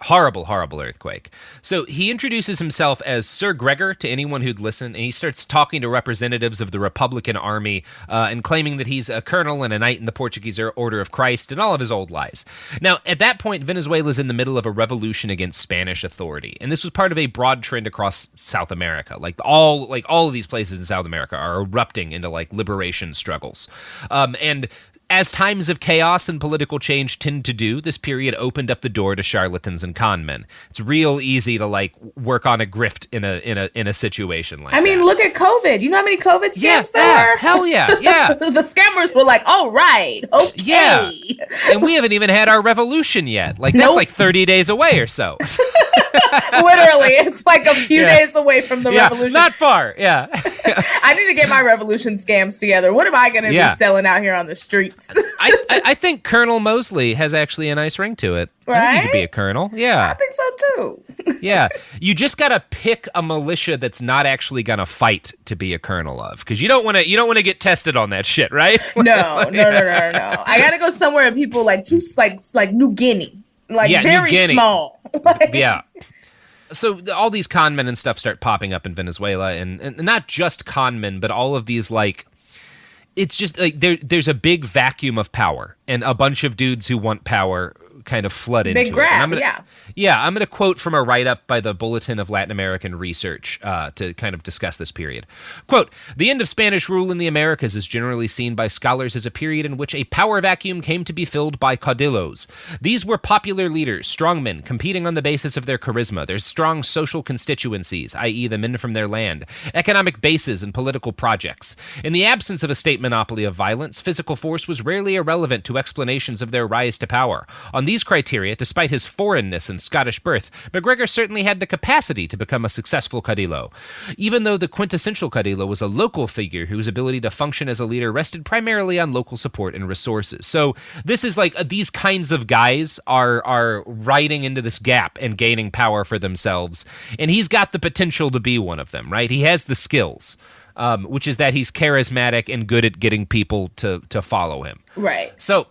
Horrible, horrible earthquake. So he introduces himself as Sir Gregor to anyone who'd listen, and he starts talking to representatives of the Republican Army and claiming that he's a colonel and a knight in the Portuguese Order of Christ and all of his old lies. Now, at that point, Venezuela's in the middle of a revolution against Spanish authority, and this was part of a broad trend across South America. Like all of these places in South America are erupting into like liberation struggles. And as times of chaos and political change tend to do, this period opened up the door to charlatans and conmen. It's real easy to like work on a grift in a situation like that. I mean, look at COVID. You know how many COVID scams there were? Hell yeah, yeah. The scammers were like, all right, okay. Yeah. And we haven't even had our revolution yet. Like that's like 30 days away or so. Literally, it's like a few days away from the revolution. Not far, yeah. I need to get my revolution scams together. What am I going to be selling out here on the streets? I think Colonel Mosley has actually a nice ring to it. Right? I think he could be a colonel. Yeah. I think so too. Yeah. You just got to pick a militia that's not actually going to fight to be a colonel of, because you don't want to get tested on that shit, right? No. I got to go somewhere and people like New Guinea. Like very small. Yeah. So all these conmen and stuff start popping up in Venezuela, and not just conmen, but all of these like, it's just like there's a big vacuum of power, and a bunch of dudes who want power kind of flood into Big grab, it. I'm going to quote from a write-up by the Bulletin of Latin American Research to kind of discuss this period. Quote, "The end of Spanish rule in the Americas is generally seen by scholars as a period in which a power vacuum came to be filled by caudillos. These were popular leaders, strongmen, competing on the basis of their charisma, their strong social constituencies, i.e. the men from their land, economic bases, and political projects. In the absence of a state monopoly of violence, physical force was rarely irrelevant to explanations of their rise to power. On these criteria, despite his foreignness and Scottish birth, MacGregor certainly had the capacity to become a successful caudillo. Even though the quintessential caudillo was a local figure whose ability to function as a leader rested primarily on local support and resources." So this is like these kinds of guys are riding into this gap and gaining power for themselves, and he's got the potential to be one of them, right? He has the skills. Which is that he's charismatic and good at getting people to follow him. Right. So,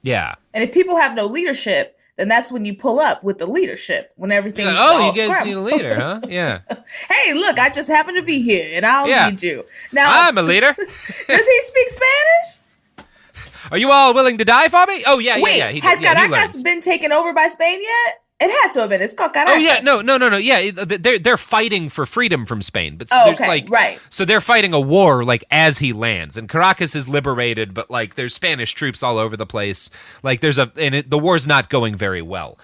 yeah. And if people have no leadership, then that's when you pull up with the leadership, when everything's you guys need a leader, huh? Yeah. Hey, look, I just happen to be here, and I'll lead you. Now, I'm a leader. Does he speak Spanish? Are you all willing to die for me? Oh, yeah, Wait, yeah. Had Caracas been taken over by Spain yet? It had to have been. It's called Caracas. Oh yeah, no. Yeah, they're fighting for freedom from Spain, but right. So they're fighting a war like as he lands, and Caracas is liberated, but like there's Spanish troops all over the place. Like the war's not going very well.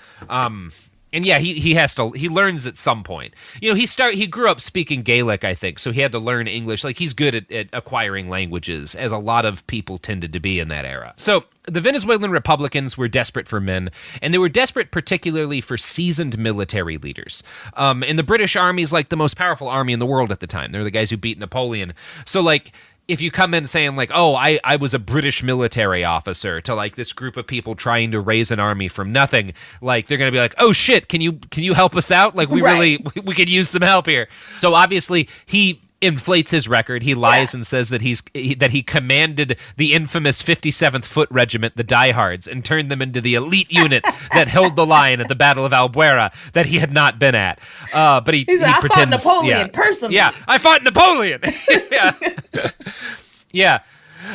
And yeah, he learns at some point. You know, he grew up speaking Gaelic, I think, so he had to learn English. Like he's good at acquiring languages, as a lot of people tended to be in that era. So the Venezuelan Republicans were desperate for men, and they were desperate particularly for seasoned military leaders. And the British Army is like the most powerful army in the world at the time. They're the guys who beat Napoleon. So like, if you come in saying like, oh, I was a British military officer, to like this group of people trying to raise an army from nothing, like they're going to be like, oh shit, can you help us out? Like we we could use some help here. So obviously he inflates his record. He lies and says that he commanded the infamous 57th Foot Regiment, the Diehards, and turned them into the elite unit that held the line at the Battle of Albuera that he had not been at. But he pretends, I fought Napoleon personally. Yeah, I fought Napoleon. Yeah.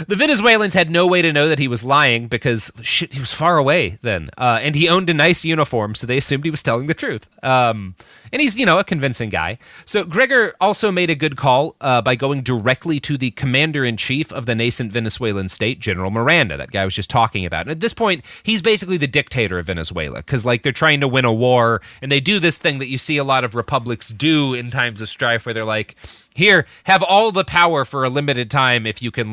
The Venezuelans had no way to know that he was lying because, shit, he was far away then. And he owned a nice uniform, so they assumed he was telling the truth. And he's, a convincing guy. So Gregor also made a good call by going directly to the commander-in-chief of the nascent Venezuelan state, General Miranda, that guy I was just talking about. And at this point, he's basically the dictator of Venezuela because, like, they're trying to win a war, and they do this thing that you see a lot of republics do in times of strife where they're like, here, have all the power for a limited time if you can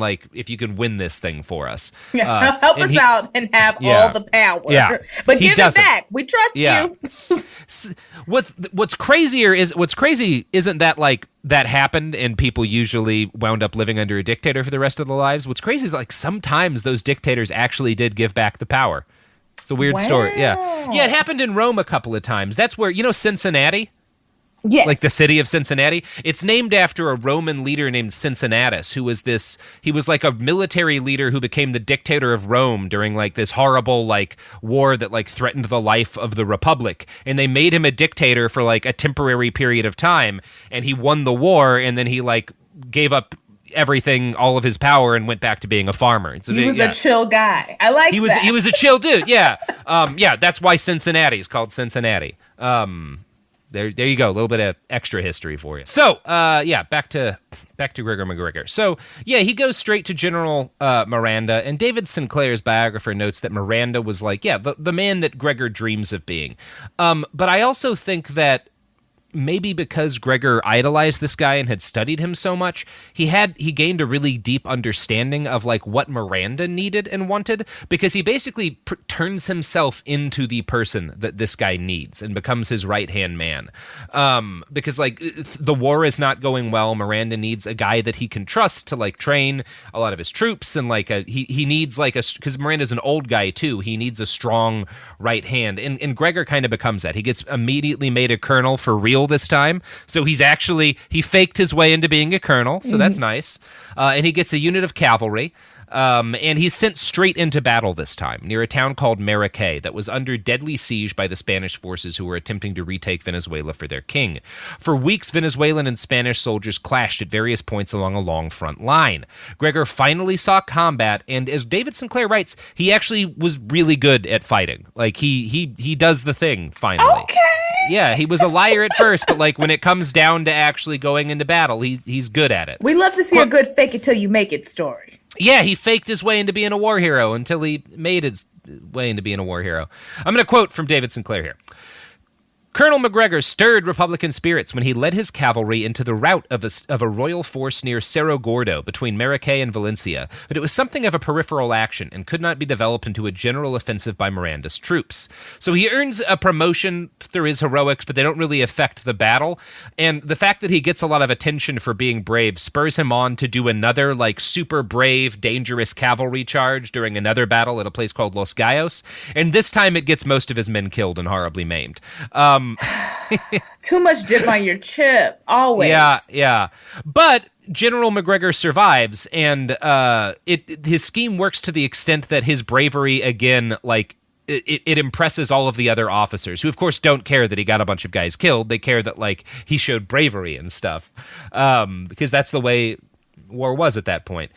win this thing for us. Yeah, help us out and have all the power. Yeah. But give it back. We trust you. What's crazy isn't that like that happened and people usually wound up living under a dictator for the rest of their lives. What's crazy is like sometimes those dictators actually did give back the power. It's a weird story. Yeah. Yeah, it happened in Rome a couple of times. That's where, Cincinnati? Yes. Like the city of Cincinnati. It's named after a Roman leader named Cincinnatus, he was like a military leader who became the dictator of Rome during like this horrible like war that like threatened the life of the Republic. And they made him a dictator for like a temporary period of time. And he won the war, and then he like gave up everything, all of his power, and went back to being a farmer. He was a chill guy. I like that. He was a chill dude, yeah. That's why Cincinnati is called Cincinnati. There you go. A little bit of extra history for you. So, back to Gregor MacGregor. So, he goes straight to General Miranda, and David Sinclair's biographer notes that Miranda was like, the man that Gregor dreams of being. But I also think that maybe because Gregor idolized this guy and had studied him so much, he gained a really deep understanding of like what Miranda needed and wanted, because he basically turns himself into the person that this guy needs and becomes his right-hand man. Because like the war is not going well, Miranda needs a guy that he can trust to like train a lot of his troops, and like he needs like because Miranda's an old guy too, he needs a strong right hand, and Gregor kind of becomes that. He gets immediately made a colonel for real this time, so he faked his way into being a colonel, so that's nice. And he gets a unit of cavalry, and he's sent straight into battle this time near a town called Maracay that was under deadly siege by the Spanish forces who were attempting to retake Venezuela for their king. For weeks, Venezuelan and Spanish soldiers clashed at various points along a long front line. Gregor finally saw combat, and as David Sinclair writes, he actually was really good at fighting. Like he does the thing finally. Okay. Yeah, he was a liar at first, but like when it comes down to actually going into battle, he's good at it. We love to see a good fake it till you make it story. Yeah, he faked his way into being a war hero until he made his way into being a war hero. I'm going to quote from David Sinclair here. Colonel MacGregor stirred Republican spirits when he led his cavalry into the rout of a royal force near Cerro Gordo between Maracay and Valencia, but it was something of a peripheral action and could not be developed into a general offensive by Miranda's troops. So he earns a promotion through his heroics, but they don't really affect the battle, and the fact that he gets a lot of attention for being brave spurs him on to do another like super brave, dangerous cavalry charge during another battle at a place called Los Gallos, and this time it gets most of his men killed and horribly maimed. Too much dip on your chip, always. Yeah. But General MacGregor survives, and his scheme works to the extent that his bravery, again, like, it impresses all of the other officers, who, of course, don't care that he got a bunch of guys killed. They care that, like, he showed bravery and stuff, because that's the way war was at that point.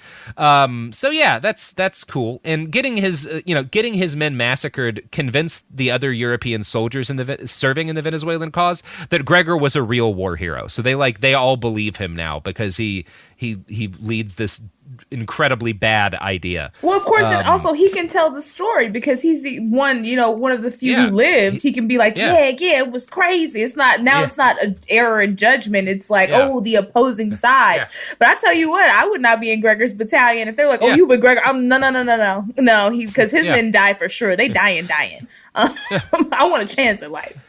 So yeah, that's cool. And getting his men massacred convinced the other European soldiers serving in the Venezuelan cause that Gregor was a real war hero. So they all believe him now because he leads this incredibly bad idea. Well, of course, and also he can tell the story because he's the one, one of the few who lived. He can be like, it was crazy. It's not an error in judgment. It's like, the opposing side. Yeah. But I tell you what, I would not be in Gregor's battalion if they're like, you with Gregor. No, because his men die for sure. They dying. I want a chance at life.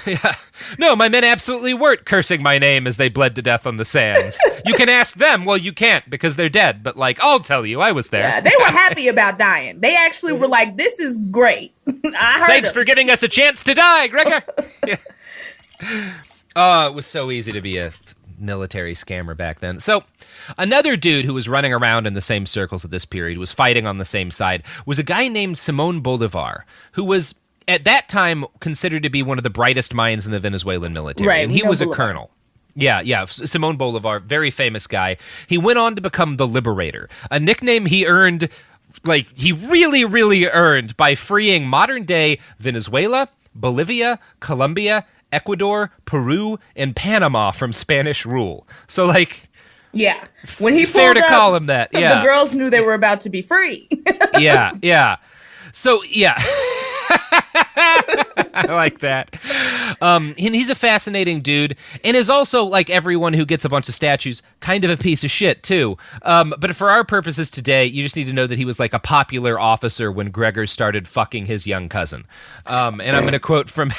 Yeah. No, my men absolutely weren't cursing my name as they bled to death on the sands. You can ask them. Well, you can't because they're dead. But, like, I'll tell you, I was there. Yeah, they were happy about dying. They actually were like, this is great. Thanks for giving us a chance to die, Gregor. It was so easy to be a military scammer back then. So another dude who was running around in the same circles at this period, was fighting on the same side, was a guy named Simon Bolivar, who was at that time considered to be one of the brightest minds in the Venezuelan military. Right, and he was a colonel. Yeah. Simon Bolivar, very famous guy. He went on to become the Liberator, a nickname he earned, like he really, really earned by freeing modern-day Venezuela, Bolivia, Colombia, Ecuador, Peru, and Panama from Spanish rule. So, like... Yeah. When he fair to up, call him that. Yeah. The girls knew they were about to be free. Yeah. So, yeah. I like that. And he's a fascinating dude, and is also, like everyone who gets a bunch of statues, kind of a piece of shit, too. But for our purposes today, you just need to know that he was like a popular officer when Gregor started fucking his young cousin. And I'm going to quote from...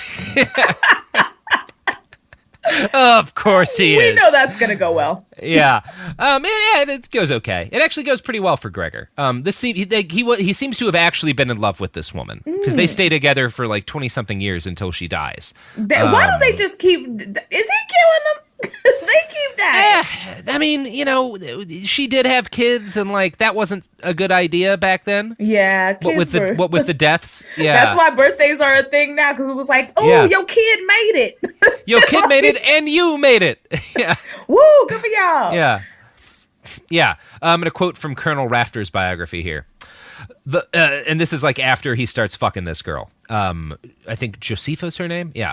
Of course he is. We know that's going to go well. Yeah. It goes okay. It actually goes pretty well for Gregor. He seems to have actually been in love with this woman because they stay together for like 20-something years until she dies. Why don't they just keep... Is he killing them? Because they keep dying. I mean, she did have kids, and like that wasn't a good idea back then. Yeah, what with the deaths? Yeah, that's why birthdays are a thing now, because it was like, oh, your kid made it. Your kid made it, and you made it. Yeah. Woo, good for y'all. Yeah. I'm gonna quote from Colonel Rafter's biography here. And this is like after he starts fucking this girl. I think Josefa's her name. Yeah.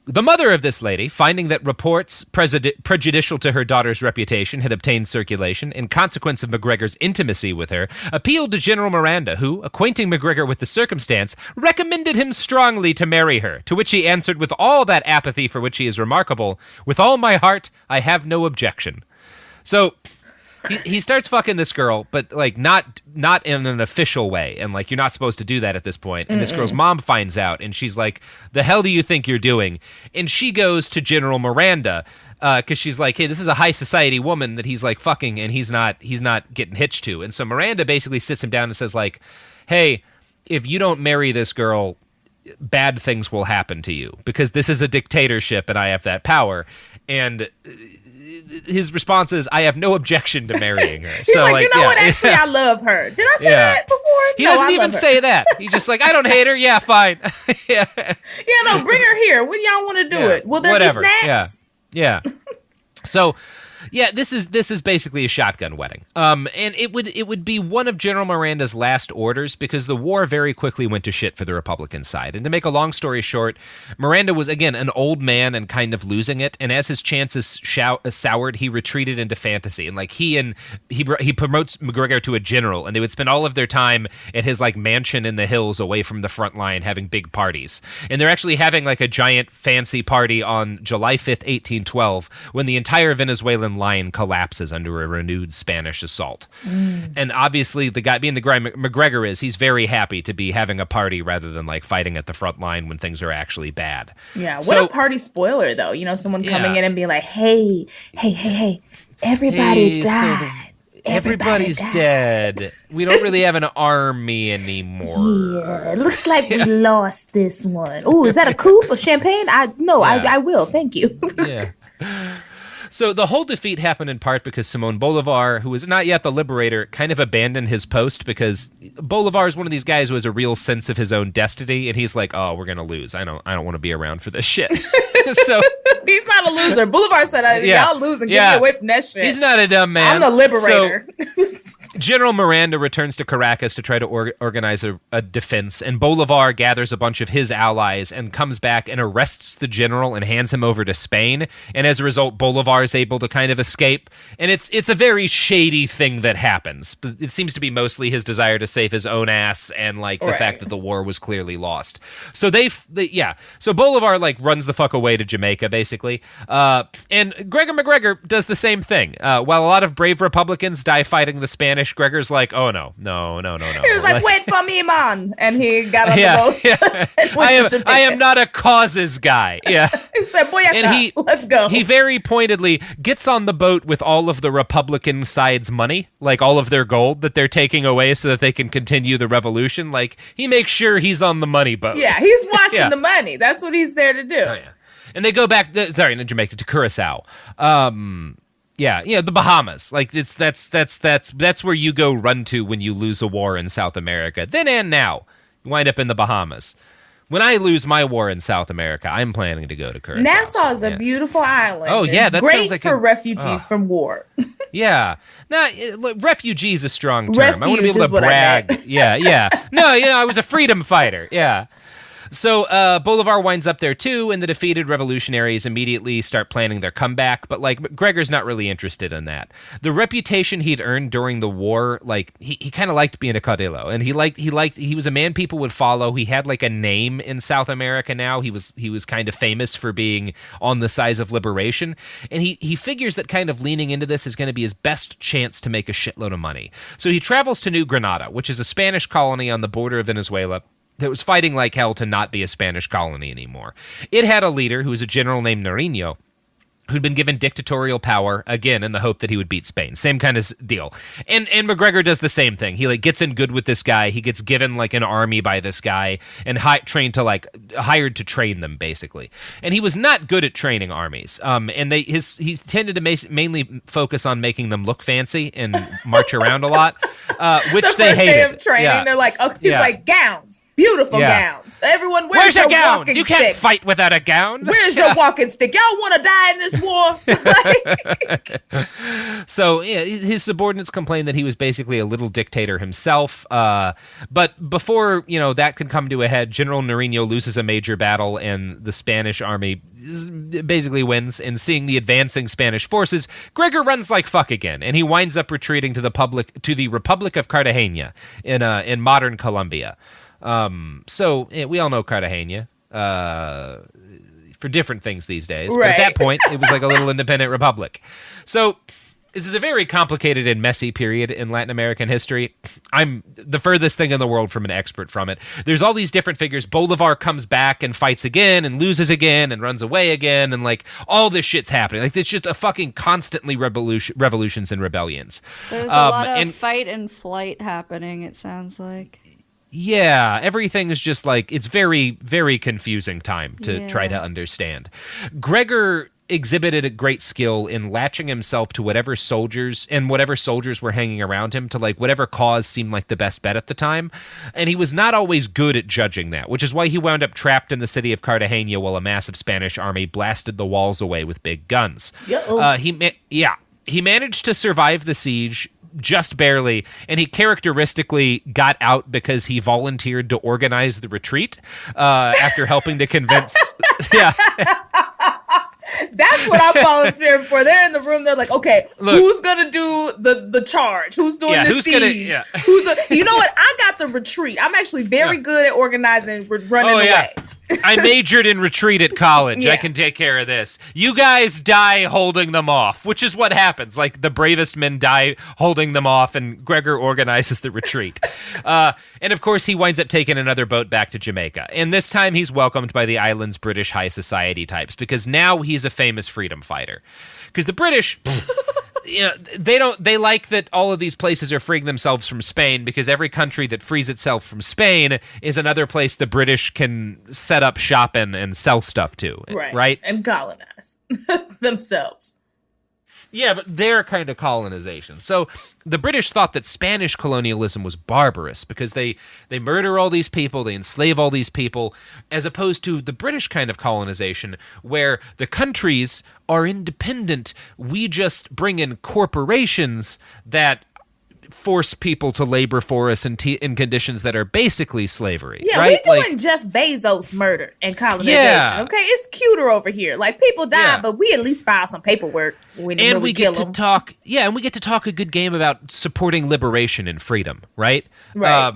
The mother of this lady, finding that reports prejudicial to her daughter's reputation had obtained circulation in consequence of MacGregor's intimacy with her, appealed to General Miranda, who, acquainting MacGregor with the circumstance, recommended him strongly to marry her, to which he answered with all that apathy for which he is remarkable, "With all my heart, I have no objection." So... He starts fucking this girl, but like not in an official way, and like you're not supposed to do that at this point. And this girl's mom finds out, and she's like, "The hell do you think you're doing?" And she goes to General Miranda because she's like, "Hey, this is a high society woman that he's like fucking, and he's not getting hitched to." And so Miranda basically sits him down and says like, "Hey, if you don't marry this girl, bad things will happen to you because this is a dictatorship, and I have that power." And his response is, "I have no objection to marrying her." He's like, you know what? Actually, I love her. Did I say that before? He doesn't even say that. He's just like, I don't hate her. Yeah, fine. Yeah, no, bring her here. When y'all want to do it? Will there be snacks? Yeah. So, yeah, this is basically a shotgun wedding. And it would be one of General Miranda's last orders because the war very quickly went to shit for the Republican side. And to make a long story short, Miranda was, again, an old man and kind of losing it. And as his chances soured, he retreated into fantasy. And like he promotes MacGregor to a general, and they would spend all of their time at his like mansion in the hills away from the front line having big parties. And they're actually having like a giant fancy party on July 5th, 1812, when the entire Venezuelan line collapses under a renewed Spanish assault. And obviously, the guy, being the guy MacGregor is, he's very happy to be having a party rather than like fighting at the front line when things are actually bad. Yeah, what a party spoiler, though. Someone coming in and being like, hey, everybody died. Everybody's dead. We don't really have an army anymore. Yeah, it looks like we lost this one. Oh, is that a coupe of champagne? I will. Thank you. Yeah. So the whole defeat happened in part because Simón Bolívar, who was not yet the liberator, kind of abandoned his post because Bolívar is one of these guys who has a real sense of his own destiny, and he's like, "Oh, we're gonna lose. I don't want to be around for this shit." So he's not a loser. Bolívar said, "Y'all lose and get me away from that shit." He's not a dumb man. I'm the liberator. General Miranda returns to Caracas to try to organize a defense, and Bolívar gathers a bunch of his allies and comes back and arrests the general and hands him over to Spain. And as a result, Bolívar is able to kind of escape. And it's a very shady thing that happens. It seems to be mostly his desire to save his own ass and like the fact that the war was clearly lost. So so Bolívar like runs the fuck away to Jamaica basically. And Gregor MacGregor does the same thing. While a lot of brave Republicans die fighting the Spanish, Gregor's like, "Oh no. He was like, "Wait for me, man," and he got on the boat. Yeah. I am not a causes guy. Yeah, he said, "Boyaka, let's go." He very pointedly gets on the boat with all of the Republican side's money, like all of their gold that they're taking away so that they can continue the revolution. Like he makes sure he's on the money boat. Yeah, he's watching the money. That's what he's there to do. Oh, yeah. And they go back. Not Jamaica, to Curacao. Yeah, the Bahamas. Like that's where you go run to when you lose a war in South America. Then and now, you wind up in the Bahamas. When I lose my war in South America, I'm planning to go to Curacao. Nassau is a beautiful island. Oh yeah, that great sounds like for refugees from war. Yeah, refugee is a strong term. I want to be able to brag. Yeah. No, I was a freedom fighter. Yeah. So Bolivar winds up there too, and the defeated revolutionaries immediately start planning their comeback. But like MacGregor's not really interested in that. The reputation he'd earned during the war, like he kind of liked being a caudillo, and he was a man people would follow. He had like a name in South America now. He was kind of famous for being on the side of liberation, and he figures that kind of leaning into this is going to be his best chance to make a shitload of money. So he travels to New Granada, which is a Spanish colony on the border of Venezuela that was fighting like hell to not be a Spanish colony anymore. It had a leader who was a general named Nariño, who'd been given dictatorial power, again, in the hope that he would beat Spain. Same kind of deal. And MacGregor does the same thing. He, like, gets in good with this guy. He gets given, like, an army by this guy and hired to train them, basically. And he was not good at training armies. And he tended to mainly focus on making them look fancy and march around a lot, which they hated. The first day of training, they're like, he's like, gowns. Beautiful gowns. Everyone, where's your gowns? walking You stick? can't fight without a gown. Where's your walking stick? Y'all want to die in this war? So his subordinates complained that he was basically a little dictator himself. But before that could come to a head, General Nariño loses a major battle, and the Spanish army basically wins. And seeing the advancing Spanish forces, Gregor runs like fuck again, and he winds up retreating to the Republic of Cartagena in modern Colombia. So we all know Cartagena for different things these days. Right. But at that point, it was like a little independent republic. So this is a very complicated and messy period in Latin American history. I'm the furthest thing in the world from an expert from it. There's all these different figures. Bolivar comes back and fights again and loses again and runs away again, and like all this shit's happening. Like it's just a fucking constantly revolutions and rebellions. There's a lot of fight and flight happening, it sounds like. Yeah, everything is just like, it's very, very confusing time to try to understand. Gregor exhibited a great skill in latching himself to whatever soldiers were hanging around him, to like whatever cause seemed like the best bet at the time. And he was not always good at judging that, which is why he wound up trapped in the city of Cartagena while a massive Spanish army blasted the walls away with big guns. He managed to survive the siege just barely, and he characteristically got out because he volunteered to organize the retreat after helping to convince That's what I'm volunteering for. They're in the room. They're like, okay, look, who's gonna do the charge? Who's doing the siege? You know what? I got the retreat. I'm actually very good at organizing, running away. I majored in retreat at college. I can take care of this. You guys die holding them off, which is what happens. Like, the bravest men die holding them off, and Gregor organizes the retreat. And, of course, he winds up taking another boat back to Jamaica. And this time he's welcomed by the island's British high society types, because now he's a famous freedom fighter. Because the British... they like that all of these places are freeing themselves from Spain, because every country that frees itself from Spain is another place the British can set up shop in and sell stuff to, right? And colonize themselves. Yeah, but their kind of colonization. So the British thought that Spanish colonialism was barbarous because they murder all these people, they enslave all these people, as opposed to the British kind of colonization where the countries are independent. We just bring in corporations that force people to labor for us in conditions that are basically slavery. Yeah, right? we doing Jeff Bezos murder and colonization. Okay, it's cuter over here. Like, people die, but we at least file some paperwork when we get to talk. Yeah, and we get to talk a good game about supporting liberation and freedom, right? Right.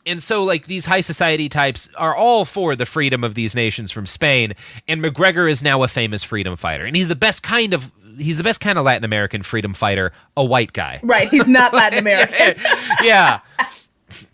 And so, like, these high society types are all for the freedom of these nations from Spain, and MacGregor is now a famous freedom fighter, and he's the best kind of Latin American freedom fighter, a white guy. Right, he's not Latin American. Yeah.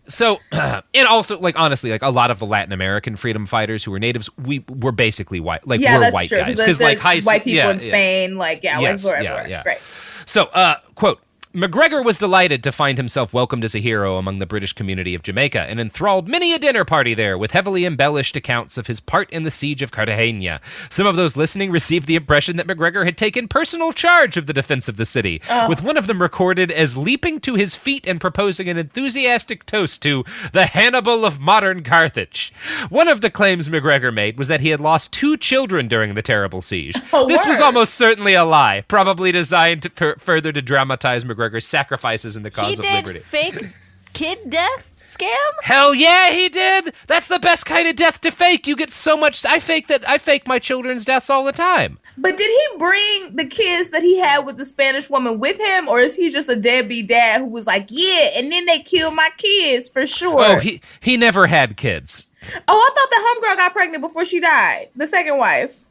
So, and also, like, honestly, like, a lot of the Latin American freedom fighters who were natives, were basically white. Like, we're white guys. Because, like, white people in Spain, everywhere. Right. So, quote, MacGregor was delighted to find himself welcomed as a hero among the British community of Jamaica and enthralled many a dinner party there with heavily embellished accounts of his part in the siege of Cartagena. Some of those listening received the impression that MacGregor had taken personal charge of the defense of the city, with one of them recorded as leaping to his feet and proposing an enthusiastic toast to the Hannibal of modern Carthage. One of the claims MacGregor made was that he had lost 2 children during the terrible siege. This was almost certainly a lie, probably designed further to dramatize MacGregor's sacrifices in the cause of liberty. He did fake kid deaths? scam? Hell yeah, he did. That's the best kind of death to fake. You get so much. I fake my children's deaths all the time. But did he bring the kids that he had with the Spanish woman with him, or is he just a deadbeat dad who was like, yeah, and then they killed my kids for sure? Oh, he never had kids. Oh, I thought the homegirl got pregnant before she died. The second wife.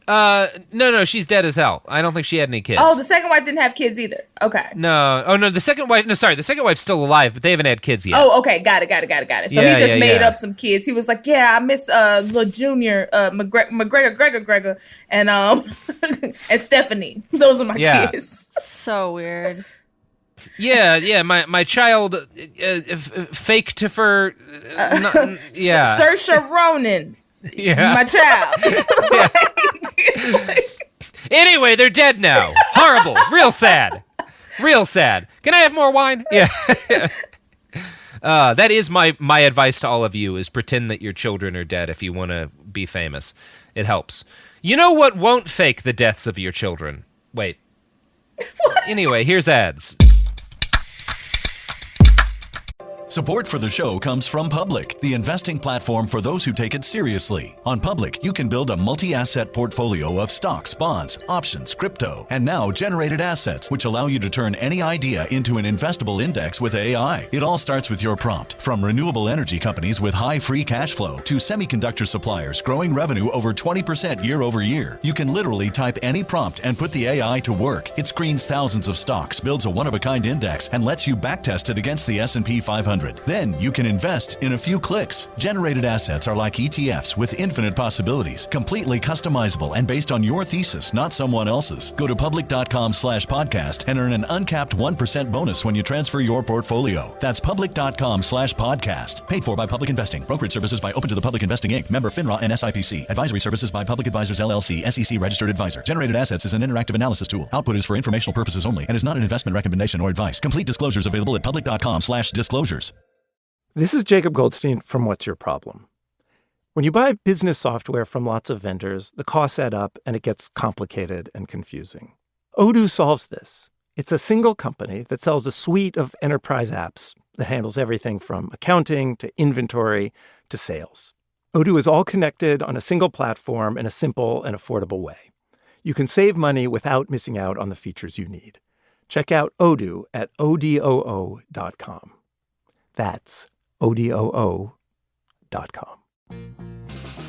No, she's dead as hell. I don't think she had any kids. Oh, the second wife didn't have kids either. Okay. No, the second wife. No, sorry, the second wife's still alive, but they haven't had kids yet. Oh, okay, got it. So he just made up some kids. He was like, yeah, I miss little Junior, Gregor, and and Stephanie. Those are my kids. So weird. Yeah. My child, faked for. Saoirse Ronan. Yeah. My child. Anyway, they're dead now. Horrible. Real sad. Can I have more wine? Yeah. That is my advice to all of you, is pretend that your children are dead if you want to be famous. It helps. You know what won't fake the deaths of your children? Wait. Anyway, here's ads. Support for the show comes from Public, the investing platform for those who take it seriously. On Public, you can build a multi-asset portfolio of stocks, bonds, options, crypto, and now generated assets, which allow you to turn any idea into an investable index with AI. It all starts with your prompt. From renewable energy companies with high free cash flow to semiconductor suppliers growing revenue over 20% year over year, you can literally type any prompt and put the AI to work. It screens thousands of stocks, builds a one-of-a-kind index, and lets you backtest it against the S&P 500. Then you can invest in a few clicks. Generated assets are like ETFs with infinite possibilities, completely customizable and based on your thesis, not someone else's. Go to public.com/podcast and earn an uncapped 1% bonus when you transfer your portfolio. That's public.com/podcast. Paid for by Public Investing. Brokerage services by Open to the Public Investing Inc. Member FINRA and SIPC. Advisory services by Public Advisors LLC, SEC registered advisor. Generated assets is an interactive analysis tool. Output is for informational purposes only and is not an investment recommendation or advice. Complete disclosures available at public.com/disclosures. This is Jacob Goldstein from What's Your Problem? When you buy business software from lots of vendors, the costs add up and it gets complicated and confusing. Odoo solves this. It's a single company that sells a suite of enterprise apps that handles everything from accounting to inventory to sales. Odoo is all connected on a single platform in a simple and affordable way. You can save money without missing out on the features you need. Check out Odoo at odoo.com. That's odoo.com.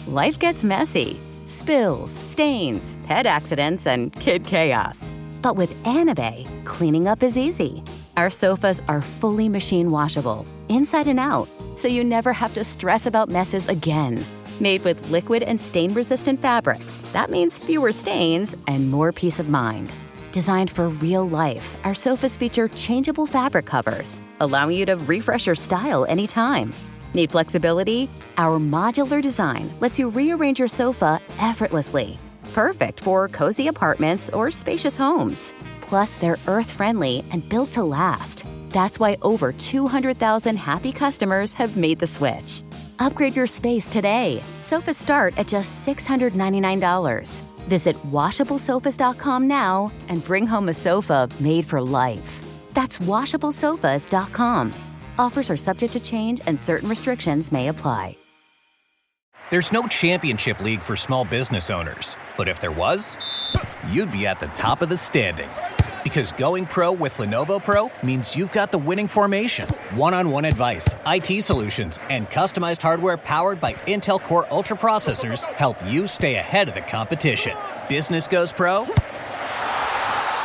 Life gets messy. Spills, stains, pet accidents, and kid chaos. But with Anabe, cleaning up is easy. Our sofas are fully machine washable, inside and out, so you never have to stress about messes again. Made with liquid and stain-resistant fabrics, that means fewer stains and more peace of mind. Designed for real life, our sofas feature changeable fabric covers, allowing you to refresh your style anytime. Need flexibility? Our modular design lets you rearrange your sofa effortlessly. Perfect for cozy apartments or spacious homes. Plus, they're earth-friendly and built to last. That's why over 200,000 happy customers have made the switch. Upgrade your space today. Sofas start at just $699. Visit washablesofas.com now and bring home a sofa made for life. That's washablesofas.com. Offers are subject to change and certain restrictions may apply. There's no championship league for small business owners, but if there was, you'd be at the top of the standings. Because going pro with Lenovo Pro means you've got the winning formation. One-on-one advice, IT solutions, and customized hardware powered by Intel Core Ultra processors help you stay ahead of the competition. Business goes pro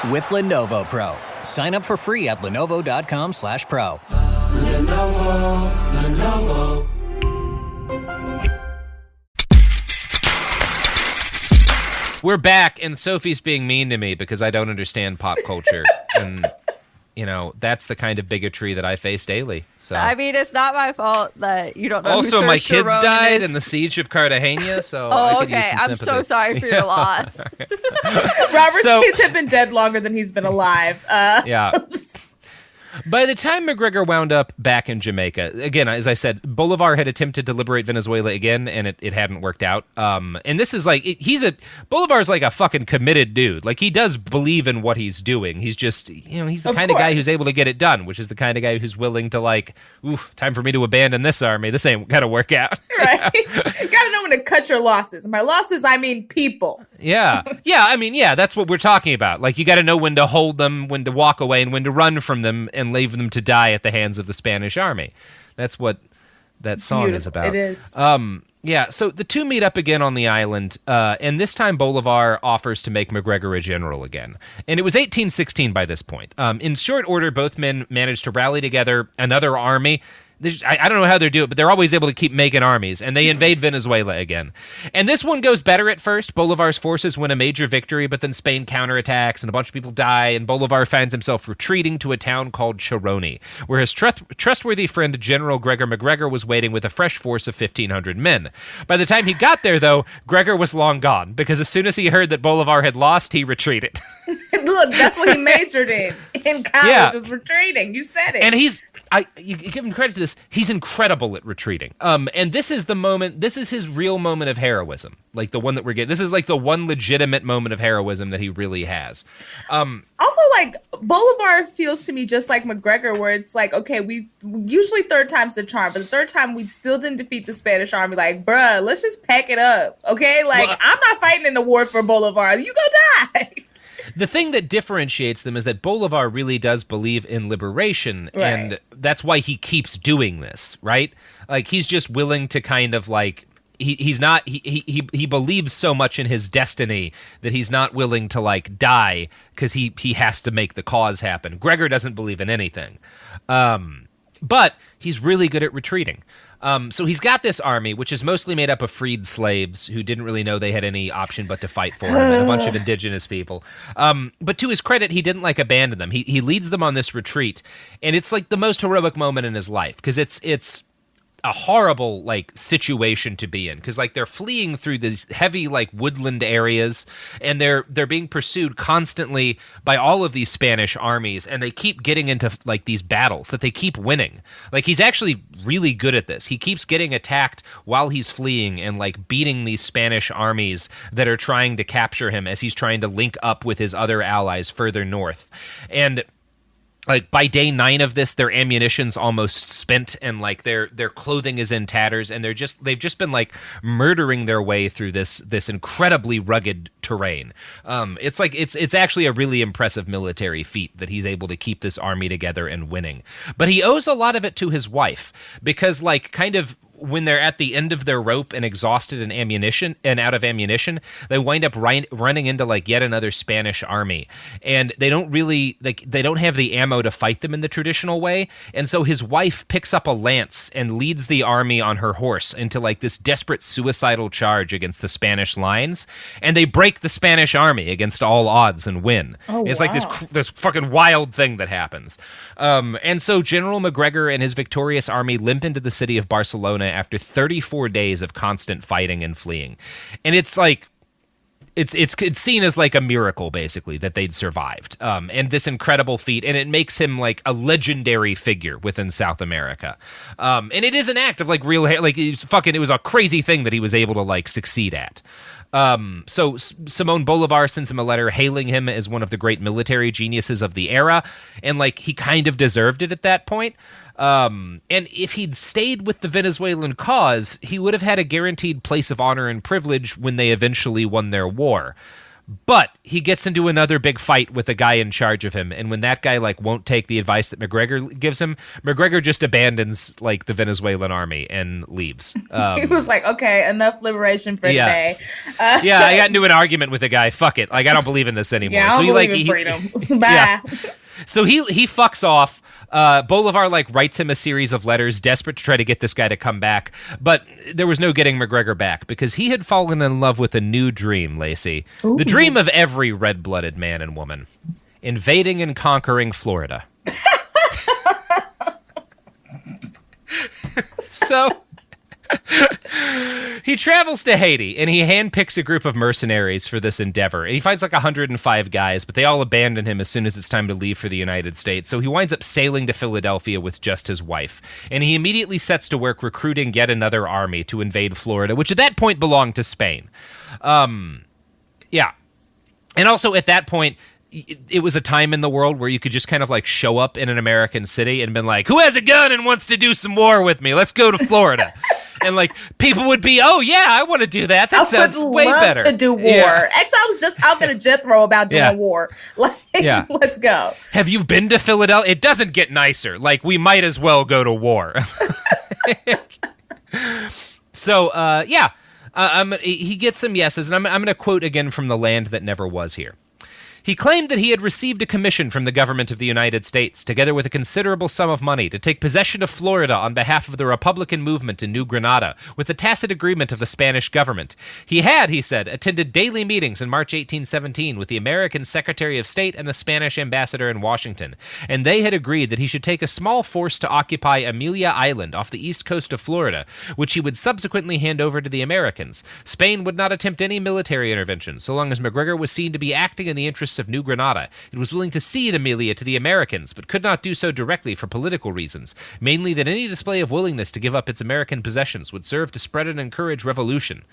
with Lenovo Pro. Sign up for free at lenovo.com/pro. Lenovo. We're back, and Sophie's being mean to me because I don't understand pop culture. And, you know, that's the kind of bigotry that I face daily. So I mean, it's not my fault that you don't know also, who my Saoirse kids Ronan died is. in the siege of Cartagena, so Oh, I could use okay. some I'm sympathy. so sorry for your loss. Robert's kids have been dead longer than he's been alive. Yeah. By the time MacGregor wound up back in Jamaica, again, as I said, Bolivar had attempted to liberate Venezuela again, and it hadn't worked out. And this is like, Bolivar's like a fucking committed dude. Like, he does believe in what he's doing. He's just, he's the kind of guy who's able to get it done, which is the kind of guy who's willing to like, ooh, time for me to abandon this army. This ain't gonna work out. Right. You gotta know when to cut your losses. By losses, I mean people. Yeah. That's what we're talking about. Like, you gotta know when to hold them, when to walk away, and when to run from them and leave them to die at the hands of the Spanish army. That's what that song is about. It is. So the two meet up again on the island, and this time Bolivar offers to make MacGregor a general again. And it was 1816 by this point. In short order, both men managed to rally together another army. I don't know how they do it, but they're always able to keep making armies, and they invade Venezuela again. And this one goes better at first. Bolivar's forces win a major victory, but then Spain counterattacks, and a bunch of people die, and Bolivar finds himself retreating to a town called Chironi, where his trustworthy friend General Gregor MacGregor was waiting with a fresh force of 1,500 men. By the time he got there, though, Gregor was long gone, because as soon as he heard that Bolivar had lost, he retreated. Look, that's what he majored in college, was retreating. You said it. And you give him credit to this, he's incredible at retreating. And this is his real moment of heroism, like the one that we're getting. This is like the one legitimate moment of heroism that he really has. Also, like, Bolivar feels to me just like MacGregor, where it's like, okay, we usually third time's the charm, but the third time we still didn't defeat the Spanish army. Like, bruh, let's just pack it up, okay? Like, I'm not fighting in the war for Bolivar. You go die. The thing that differentiates them is that Bolivar really does believe in liberation, right. And that's why he keeps doing this, right? Like, he's just willing to kind of like, he believes so much in his destiny that he's not willing to like die because he has to make the cause happen. Gregor doesn't believe in anything, but he's really good at retreating. So he's got this army, which is mostly made up of freed slaves who didn't really know they had any option but to fight for him, and a bunch of indigenous people. But to his credit, he didn't like abandon them. He leads them on this retreat, and it's like the most heroic moment in his life because it's a horrible like situation to be in because like they're fleeing through these heavy like woodland areas and they're being pursued constantly by all of these Spanish armies, and they keep getting into like these battles that they keep winning. Like, he's actually really good at this. He keeps getting attacked while he's fleeing and like beating these Spanish armies that are trying to capture him as he's trying to link up with his other allies further north. And like by day 9 of this, their ammunition's almost spent, and like their clothing is in tatters, and they've just been like murdering their way through this incredibly rugged terrain. It's like it's actually a really impressive military feat that he's able to keep this army together and winning. But he owes a lot of it to his wife because like kind of when they're at the end of their rope and exhausted and out of ammunition, they wind up running into like yet another Spanish army, and they don't have the ammo to fight them in the traditional way. And so his wife picks up a lance and leads the army on her horse into like this desperate suicidal charge against the Spanish lines, and they break the Spanish army against all odds and win. It's like this fucking wild thing that happens. And so General MacGregor and his victorious army limp into the city of Barcelona after 34 days of constant fighting and fleeing. And it's like, it's seen as like a miracle, basically, that they'd survived. And this incredible feat, and it makes him like a legendary figure within South America. And it is an act of like real, like it was a crazy thing that he was able to like succeed at. So Simón Bolivar sends him a letter hailing him as one of the great military geniuses of the era, and like he kind of deserved it at that point. And if he'd stayed with the Venezuelan cause, he would have had a guaranteed place of honor and privilege when they eventually won their war. But he gets into another big fight with a guy in charge of him, and when that guy like won't take the advice that MacGregor gives him, MacGregor just abandons like the Venezuelan army and leaves. He was like, "Okay, enough liberation for today." I got into an argument with a guy. Fuck it, like I don't believe in this anymore. Yeah, I don't believe in freedom. Bye. Yeah. So he fucks off. Bolivar like writes him a series of letters, desperate to try to get this guy to come back, but there was no getting MacGregor back because he had fallen in love with a new dream, Laci. Ooh. The dream of every red-blooded man and woman: invading and conquering Florida. He travels to Haiti, and he handpicks a group of mercenaries for this endeavor. He finds like 105 guys, but they all abandon him as soon as it's time to leave for the United States. So he winds up sailing to Philadelphia with just his wife. And he immediately sets to work recruiting yet another army to invade Florida, which at that point belonged to Spain. Yeah. And also at that point, it was a time in the world where you could just kind of like show up in an American city and been like, who has a gun and wants to do some war with me? Let's go to Florida. And like people would be, oh yeah, I want to do that. That sounds way better. I would love to do war. Yeah. Actually, I was just talking to Jethro about doing war. Like, let's go. Have you been to Philadelphia? It doesn't get nicer. Like we might as well go to war. So he gets some yeses, and I'm going to quote again from The Land That Never Was here. He claimed that he had received a commission from the government of the United States, together with a considerable sum of money, to take possession of Florida on behalf of the Republican movement in New Granada, with the tacit agreement of the Spanish government. He had, he said, attended daily meetings in March 1817 with the American Secretary of State and the Spanish ambassador in Washington, and they had agreed that he should take a small force to occupy Amelia Island off the east coast of Florida, which he would subsequently hand over to the Americans. Spain would not attempt any military intervention, so long as MacGregor was seen to be acting in the interests of New Granada. It was willing to cede Amelia to the Americans, but could not do so directly for political reasons, mainly that any display of willingness to give up its American possessions would serve to spread and encourage revolution.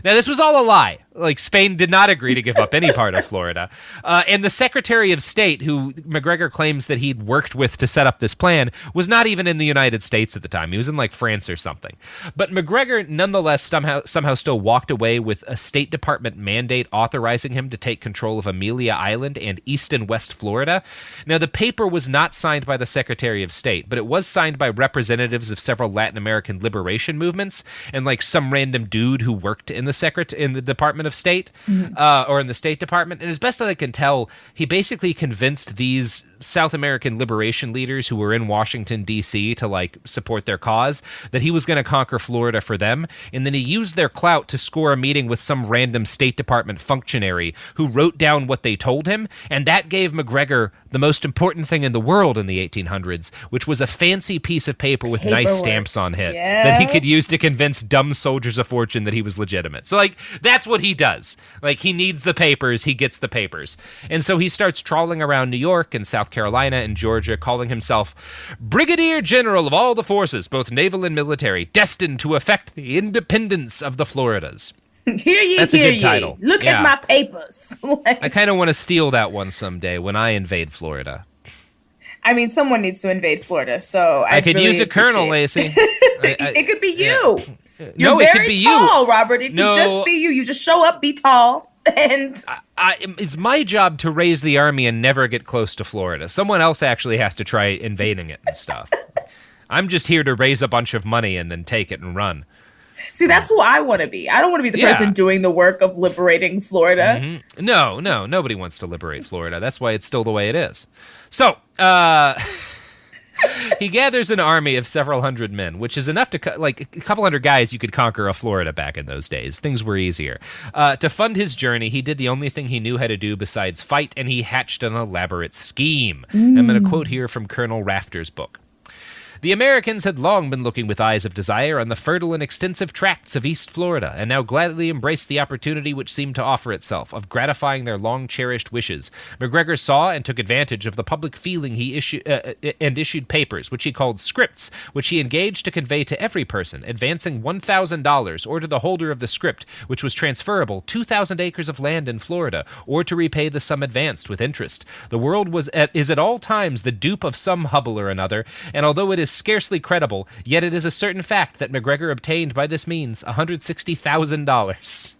Now, this was all a lie. Like, Spain did not agree to give up any part of Florida. And the Secretary of State, who MacGregor claims that he'd worked with to set up this plan, was not even in the United States at the time. He was in, like, France or something. But MacGregor, nonetheless, somehow still walked away with a State Department mandate authorizing him to take control of Amelia Island and East and West Florida. Now, the paper was not signed by the Secretary of State, but it was signed by representatives of several Latin American liberation movements and, like, some random dude who worked in the Department of State, or in the State Department. And as best as I can tell, he basically convinced these South American liberation leaders who were in Washington, D.C. to, like, support their cause, that he was going to conquer Florida for them. And then he used their clout to score a meeting with some random State Department functionary who wrote down what they told him. And that gave MacGregor the most important thing in the world in the 1800s, which was a fancy piece of paper with nice stamps on it that he could use to convince dumb soldiers of fortune that he was legitimate. So, like, that's what he does. Like, he needs the papers, he gets the papers. And so he starts trawling around New York and South Carolina and Georgia, calling himself Brigadier General of all the forces, both naval and military, destined to effect the independence of the Floridas. That's a good title. Look at my papers. I kind of want to steal that one someday when I invade Florida. I mean, someone needs to invade Florida, so I could really use a colonel, Lacey. It could be you. You're no, very it could be tall, you. Robert. It could just be you. You just show up, be tall, and it's my job to raise the army and never get close to Florida. Someone else actually has to try invading it and stuff. I'm just here to raise a bunch of money and then take it and run. See, that's who I want to be. I don't want to be the person doing the work of liberating Florida. Mm-hmm. No, nobody wants to liberate Florida. That's why it's still the way it is. So, he gathers an army of several hundred men, which is enough to, like, a couple hundred guys, you could conquer a Florida back in those days. Things were easier. To fund his journey, he did the only thing he knew how to do besides fight, and he hatched an elaborate scheme. I'm going to quote here from Colonel Rafter's book. The Americans had long been looking with eyes of desire on the fertile and extensive tracts of East Florida, and now gladly embraced the opportunity which seemed to offer itself of gratifying their long-cherished wishes. MacGregor saw and took advantage of the public feeling he issued papers, which he called scripts, which he engaged to convey to every person, advancing $1,000, or to the holder of the script, which was transferable 2,000 acres of land in Florida, or to repay the sum advanced with interest. The world is at all times the dupe of some hubble or another, and although it is scarcely credible, yet it is a certain fact that MacGregor obtained by this means $160,000.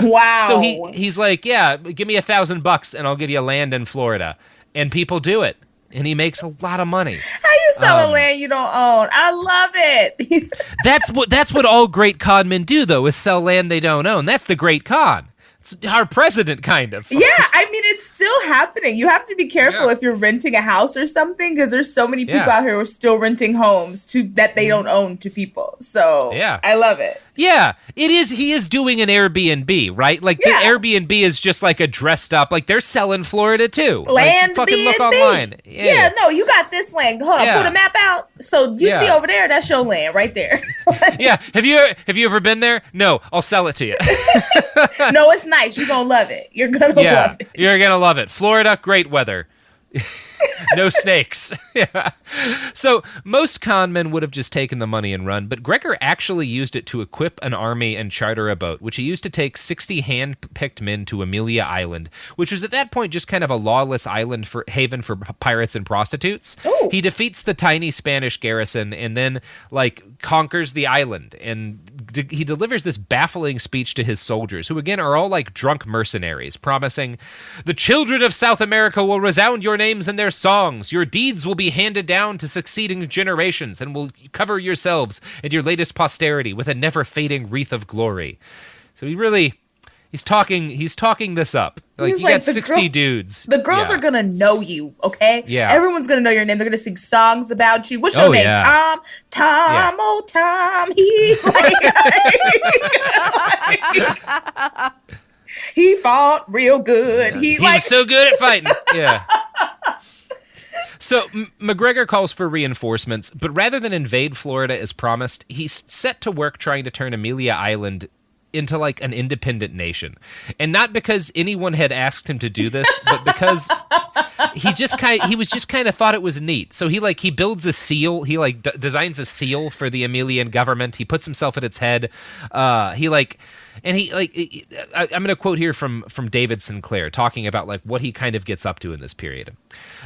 Wow. So he's like, yeah, give me $1,000 and I'll give you land in Florida. And people do it. And he makes a lot of money. How you selling land you don't own? I love it. That's what all great con men do, though, is sell land they don't own. That's the great con. It's our president, kind of. Yeah, I mean, it's still happening. You have to be careful if you're renting a house or something, because there's so many people out here who are still renting homes that they don't own to people. So I love it. Yeah, it is. He is doing an Airbnb, right? Like the Airbnb is just like a dressed up. Like they're selling Florida too. Land like, fucking look B&B. online. Yeah, no, you got this land. Hold on, put a map out. So you see over there, that's your land right there. Yeah. Have you ever been there? No, I'll sell it to you. No, it's nice. You're gonna love it. You're gonna love it. You're gonna love it. Florida, great weather. No snakes. Yeah. So most con men would have just taken the money and run, but Gregor actually used it to equip an army and charter a boat, which he used to take 60 hand-picked men to Amelia Island, which was at that point just kind of a lawless island for haven for pirates and prostitutes. Ooh. He defeats the tiny Spanish garrison and then conquers the island, and he delivers this baffling speech to his soldiers, who again are all like drunk mercenaries, promising, "The children of South America will resound your names and their songs. Your deeds will be handed down to succeeding generations and will cover yourselves and your latest posterity with a never-fading wreath of glory." So he's talking this up. Like, you got 60 dudes. The girls are gonna know you, okay? Yeah. Everyone's gonna know your name. They're gonna sing songs about you. What's your name? Yeah. Tom, oh Tom. He fought real good. He was so good at fighting. Yeah. So MacGregor calls for reinforcements, but rather than invade Florida as promised, he's set to work trying to turn Amelia Island into like an independent nation. And not because anyone had asked him to do this, but because he just kind of thought it was neat. So he builds a seal. He designs a seal for the Amelian government. He puts himself at its head. I'm going to quote here from David Sinclair talking about like what he kind of gets up to in this period.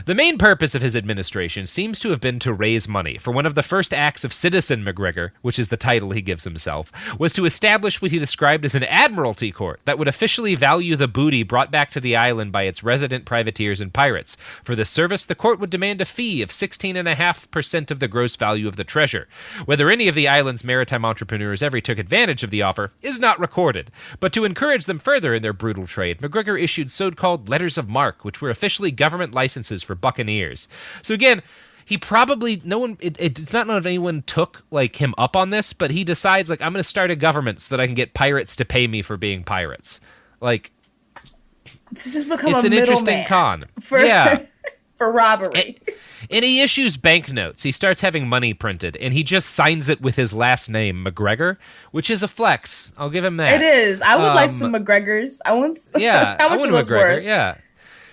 The main purpose of his administration seems to have been to raise money, for one of the first acts of Citizen MacGregor, which is the title he gives himself, was to establish what he described as an admiralty court that would officially value the booty brought back to the island by its resident privateers and pirates. For this service, the court would demand a fee of 16.5% of the gross value of the treasure. Whether any of the island's maritime entrepreneurs ever took advantage of the offer is not recorded, but to encourage them further in their brutal trade, MacGregor issued so-called letters of marque, which were officially government licenses for buccaneers. So again, he probably it's not known if anyone took like him up on this, but he decides like, I'm going to start a government so that I can get pirates to pay me for being pirates. Like, it's just become it's a an interesting con. For robbery. And he issues banknotes. He starts having money printed, and he just signs it with his last name, MacGregor, which is a flex. I'll give him that. It is. I would like some MacGregors. How much are those worth? Yeah.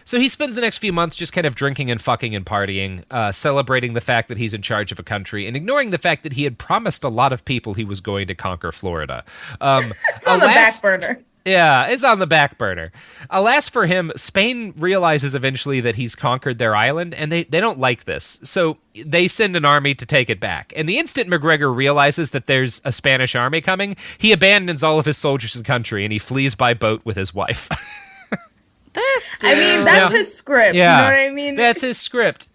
So he spends the next few months just kind of drinking and fucking and partying, celebrating the fact that he's in charge of a country, and ignoring the fact that he had promised a lot of people he was going to conquer Florida. It's on the back burner. Yeah, it's on the back burner. Alas for him, Spain realizes eventually that he's conquered their island, and they don't like this. So they send an army to take it back. And the instant MacGregor realizes that there's a Spanish army coming, he abandons all of his soldiers and country, and he flees by boat with his wife. That's his script. Yeah, you know what I mean? That's his script.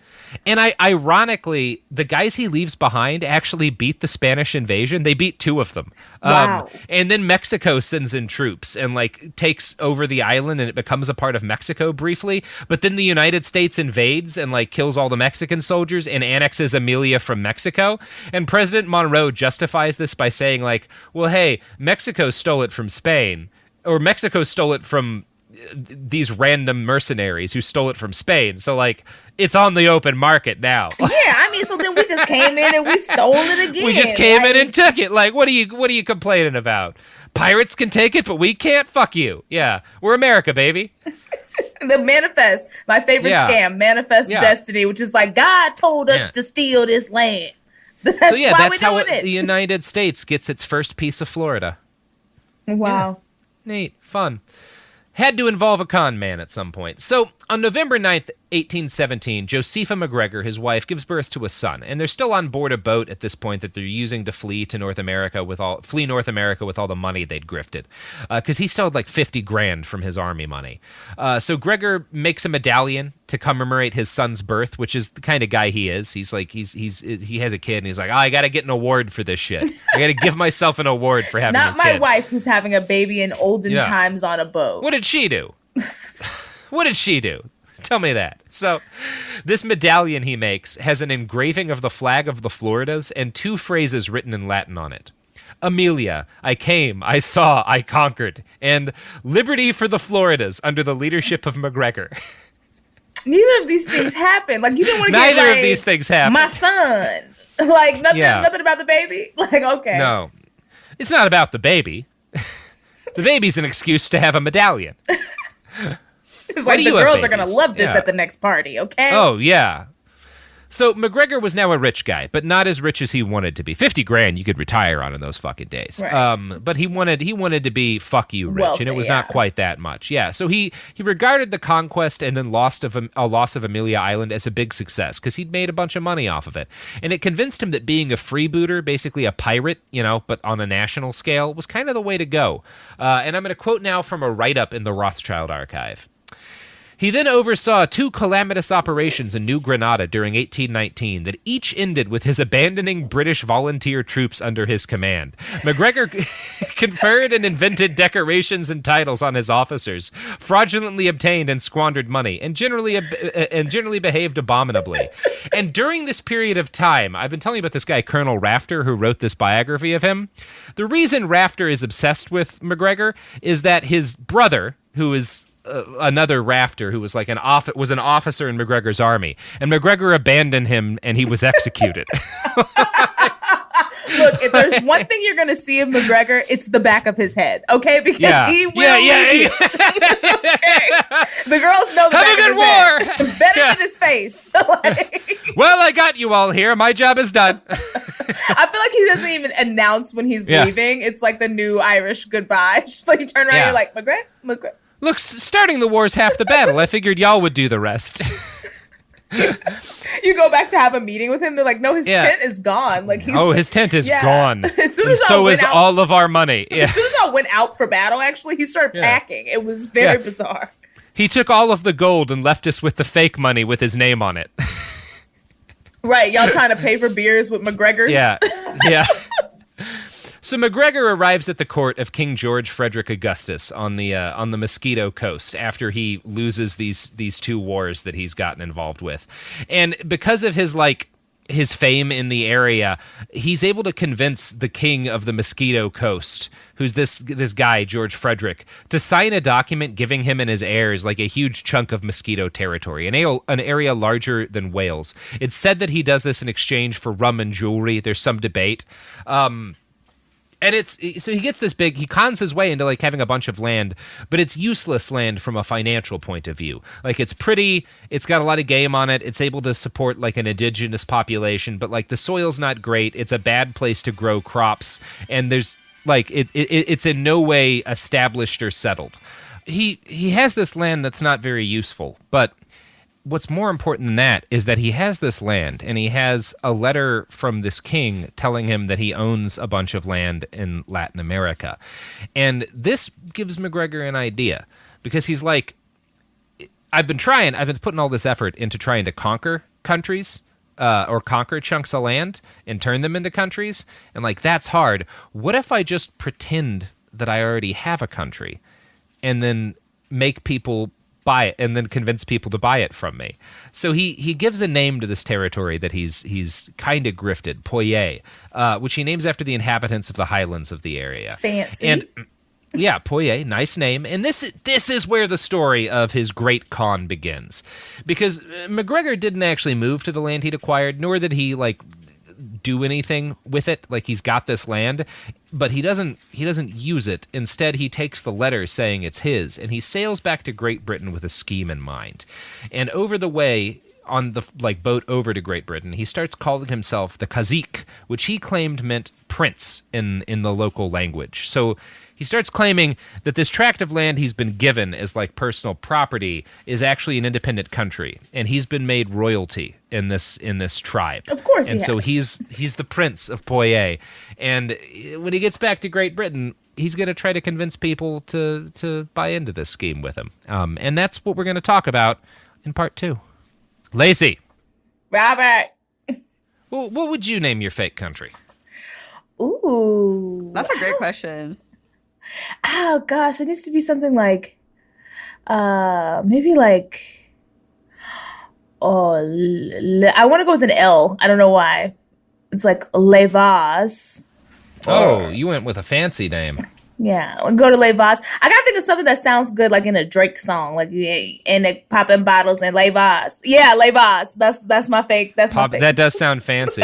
And ironically, the guys he leaves behind actually beat the Spanish invasion. They beat 2 of them. Wow. And then Mexico sends in troops and like takes over the island, and it becomes a part of Mexico briefly. But then the United States invades and like kills all the Mexican soldiers and annexes Amelia from Mexico. And President Monroe justifies this by saying like, well, hey, Mexico stole it from Spain, or Mexico stole it from these random mercenaries who stole it from Spain. So like, it's on the open market now. So then we just came in and we stole it again. We just came in and took it. Like, what are you complaining about? Pirates can take it, but we can't? Fuck you. Yeah, we're America, baby. The Manifest, my favorite scam, Manifest Destiny, which is like, God told us to steal this land. That's how the United States gets its first piece of Florida. Wow. Yeah. Neat. Fun. Had to involve a con man at some point. So, on November 9th, 1817, Josepha MacGregor, his wife, gives birth to a son, and they're still on board a boat at this point that they're using to flee North America with all the money they'd grifted, because he still had like $50,000 from his army money. So Gregor makes a medallion to commemorate his son's birth, which is the kind of guy he is. He's like he has a kid, and he's like, I got to get an award for this shit. I got to give myself an award for having a kid. Not my wife, who's having a baby in olden times on a boat. What did she do? What did she do? Tell me that. So, this medallion he makes has an engraving of the flag of the Floridas and 2 phrases written in Latin on it. Amelia, I came, I saw, I conquered, and liberty for the Floridas under the leadership of MacGregor. Neither of these things happen. Like, you didn't want to get, Neither of these things happen. My son. Like, nothing about the baby? Like, okay. No. It's not about the baby. The baby's an excuse to have a medallion. It's like, the girls are going to love this at the next party, okay? Oh, yeah. So MacGregor was now a rich guy, but not as rich as he wanted to be. 50 grand you could retire on in those fucking days. Right. But he wanted to be fuck you rich, wealthy, and it was not quite that much. Yeah. So he regarded the conquest and then loss of Amelia Island as a big success because he'd made a bunch of money off of it. And it convinced him that being a freebooter, basically a pirate, but on a national scale, was kind of the way to go. And I'm going to quote now from a write-up in the Rothschild archive. He then oversaw 2 calamitous operations in New Granada during 1819 that each ended with his abandoning British volunteer troops under his command. MacGregor conferred and invented decorations and titles on his officers, fraudulently obtained and squandered money, and generally behaved abominably. And during this period of time, I've been telling you about this guy, Colonel Rafter, who wrote this biography of him. The reason Rafter is obsessed with MacGregor is that his brother, who is another Rafter who was like an officer in MacGregor's army, and MacGregor abandoned him and he was executed. Look, if there's one thing you're going to see of MacGregor, it's the back of his head, okay? Because he will leave. Okay. The girls know the back of his head better than his face. Well, I got you all here. My job is done. I feel like he doesn't even announce when he's leaving. It's like the new Irish goodbye. It's just like you turn around and you're like, MacGregor. Look, starting the war's half the battle. I figured y'all would do the rest. You go back to have a meeting with him. They're like, no, his tent is gone. Like his tent is gone. As soon as so is all of our money. Yeah. As soon as y'all went out for battle, actually, he started packing. It was very bizarre. He took all of the gold and left us with the fake money with his name on it. Right, y'all trying to pay for beers with MacGregors? Yeah. So MacGregor arrives at the court of King George Frederick Augustus on the Mosquito Coast after he loses these 2 wars that he's gotten involved with. And because of his fame in the area, he's able to convince the king of the Mosquito Coast, who's this guy, George Frederick, to sign a document giving him and his heirs like a huge chunk of Mosquito territory, an area larger than Wales. It's said that he does this in exchange for rum and jewelry. There's some debate. And so he gets this big, he cons his way into like having a bunch of land, but it's useless land from a financial point of view. Like it's pretty, it's got a lot of game on it. It's able to support like an indigenous population, but like the soil's not great. It's a bad place to grow crops. And there's like, it's in no way established or settled. He has this land that's not very useful, but what's more important than that is that he has this land, and he has a letter from this king telling him that he owns a bunch of land in Latin America. And this gives MacGregor an idea, because he's like, I've been putting all this effort into trying to conquer countries, or conquer chunks of land and turn them into countries, and like, that's hard. What if I just pretend that I already have a country, and then make people buy it, and then convince people to buy it from me? So he gives a name to this territory that he's kind of grifted, Poye, which he names after the inhabitants of the highlands of the area. Fancy. And yeah, Poye, nice name. And this is where the story of his great con begins, because MacGregor didn't actually move to the land he'd acquired, nor did he like do anything with it. Like, he's got this land, but he doesn't use it. Instead, he takes the letter saying it's his, and he sails back to Great Britain with a scheme in mind. And over the way, on the boat over to Great Britain, he starts calling himself the Cazique, which he claimed meant prince in the local language. So he starts claiming that this tract of land he's been given as like personal property is actually an independent country, and he's been made royalty in this tribe. Of course, and so he's the prince of Poye. And when he gets back to Great Britain, he's going to try to convince people to buy into this scheme with him. And that's what we're going to talk about in part 2. Laci. Robert. Well, what would you name your fake country? Ooh. That's a great question. Oh, gosh. It needs to be something like, maybe like, I want to go with an L. I don't know why. It's like Les Vaz. Oh, you went with a fancy name. Yeah, and go to Les Vaz. I gotta think of something that sounds good, like in a Drake song, like and they popping bottles and Les Vaz. Yeah, Les Vaz. That's my fake. That's my fake. That does sound fancy.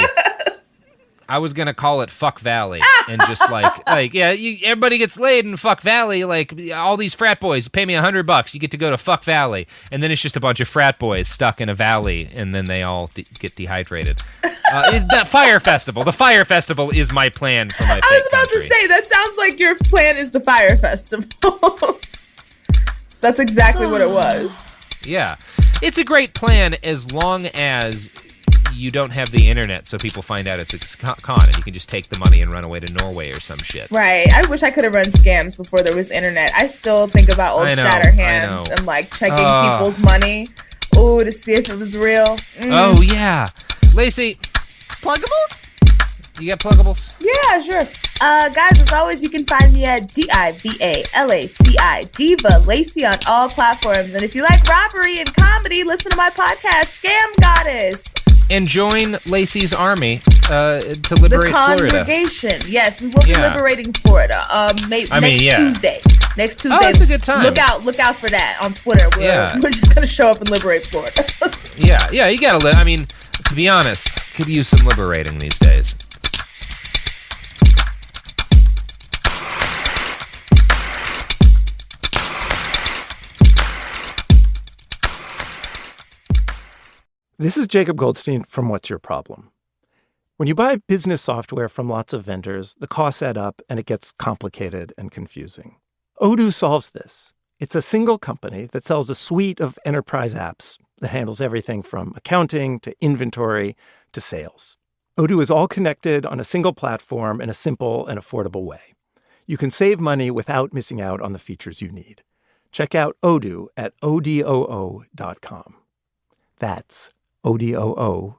I was gonna call it Fuck Valley, and just everybody gets laid in Fuck Valley. Like all these frat boys, pay me $100, you get to go to Fuck Valley, and then it's just a bunch of frat boys stuck in a valley, and then they all get dehydrated. The Fire Festival. The Fire Festival is my plan for my. I was about to say that sounds like your plan is the Fire Festival. That's exactly what it was. Yeah, it's a great plan as long as you don't have the internet, so people find out it's a con, and you can just take the money and run away to Norway or some shit. Right. I wish I could have run scams before there was internet. I still think about old Shatterhands and like checking people's money, to see if it was real. Oh yeah, Laci, pluggables? You got pluggables? Yeah, sure. Guys, as always, you can find me at DIVALACI, Diva Laci, on all platforms. And if you like robbery and comedy, listen to my podcast, Scam Goddess. And join Laci's army to liberate Florida. The congregation. Yes, we will be liberating Florida. Next Tuesday. Next Tuesday. Oh, that's a good time. Look out for that on Twitter. We're just gonna show up and liberate Florida. Yeah, you gotta I mean, to be honest, could use some liberating these days. This is Jacob Goldstein from What's Your Problem? When you buy business software from lots of vendors, the costs add up and it gets complicated and confusing. Odoo solves this. It's a single company that sells a suite of enterprise apps that handles everything from accounting to inventory to sales. Odoo is all connected on a single platform in a simple and affordable way. You can save money without missing out on the features you need. Check out Odoo at odoo.com. That's odoo.com.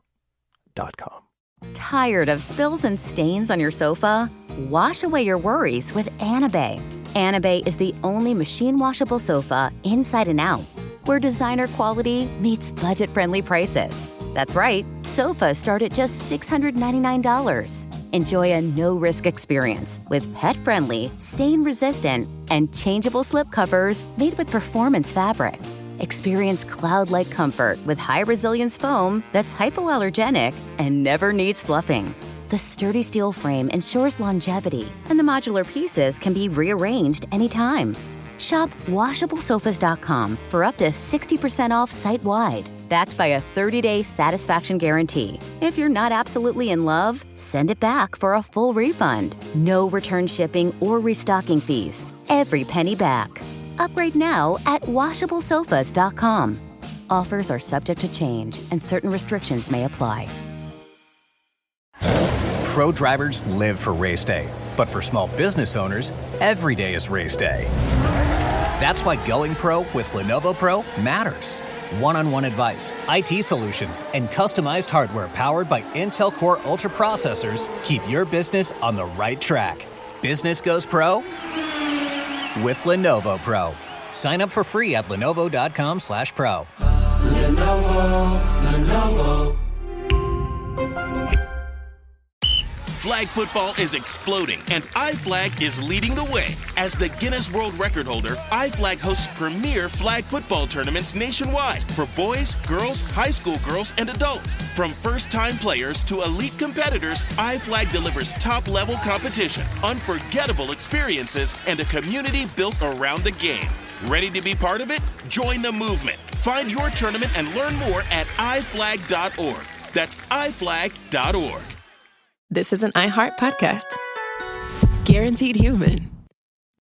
Tired of spills and stains on your sofa? Wash away your worries with Anabay. Anabay is the only machine washable sofa inside and out, where designer quality meets budget-friendly prices. That's right, sofas start at just $699. Enjoy a no-risk experience with pet-friendly, stain-resistant, and changeable slip covers made with performance fabric. Experience cloud-like comfort with high-resilience foam that's hypoallergenic and never needs fluffing. The sturdy steel frame ensures longevity, and the modular pieces can be rearranged anytime. Shop WashableSofas.com for up to 60% off site-wide, backed by a 30-day satisfaction guarantee. If you're not absolutely in love, send it back for a full refund. No return shipping or restocking fees. Every penny back. Upgrade now at WashableSofas.com. Offers are subject to change, and certain restrictions may apply. Pro drivers live for race day, but for small business owners, every day is race day. That's why going pro with Lenovo Pro matters. One-on-one advice, IT solutions, and customized hardware powered by Intel Core Ultra processors keep your business on the right track. Business goes pro with Lenovo Pro. Sign up for free at lenovo.com/pro. Lenovo. Flag football is exploding, and iFlag is leading the way. As the Guinness World Record holder, iFlag hosts premier flag football tournaments nationwide for boys, girls, high school girls, and adults. From first-time players to elite competitors, iFlag delivers top-level competition, unforgettable experiences, and a community built around the game. Ready to be part of it? Join the movement. Find your tournament and learn more at iflag.org. That's iflag.org. This is an iHeart podcast. Guaranteed human.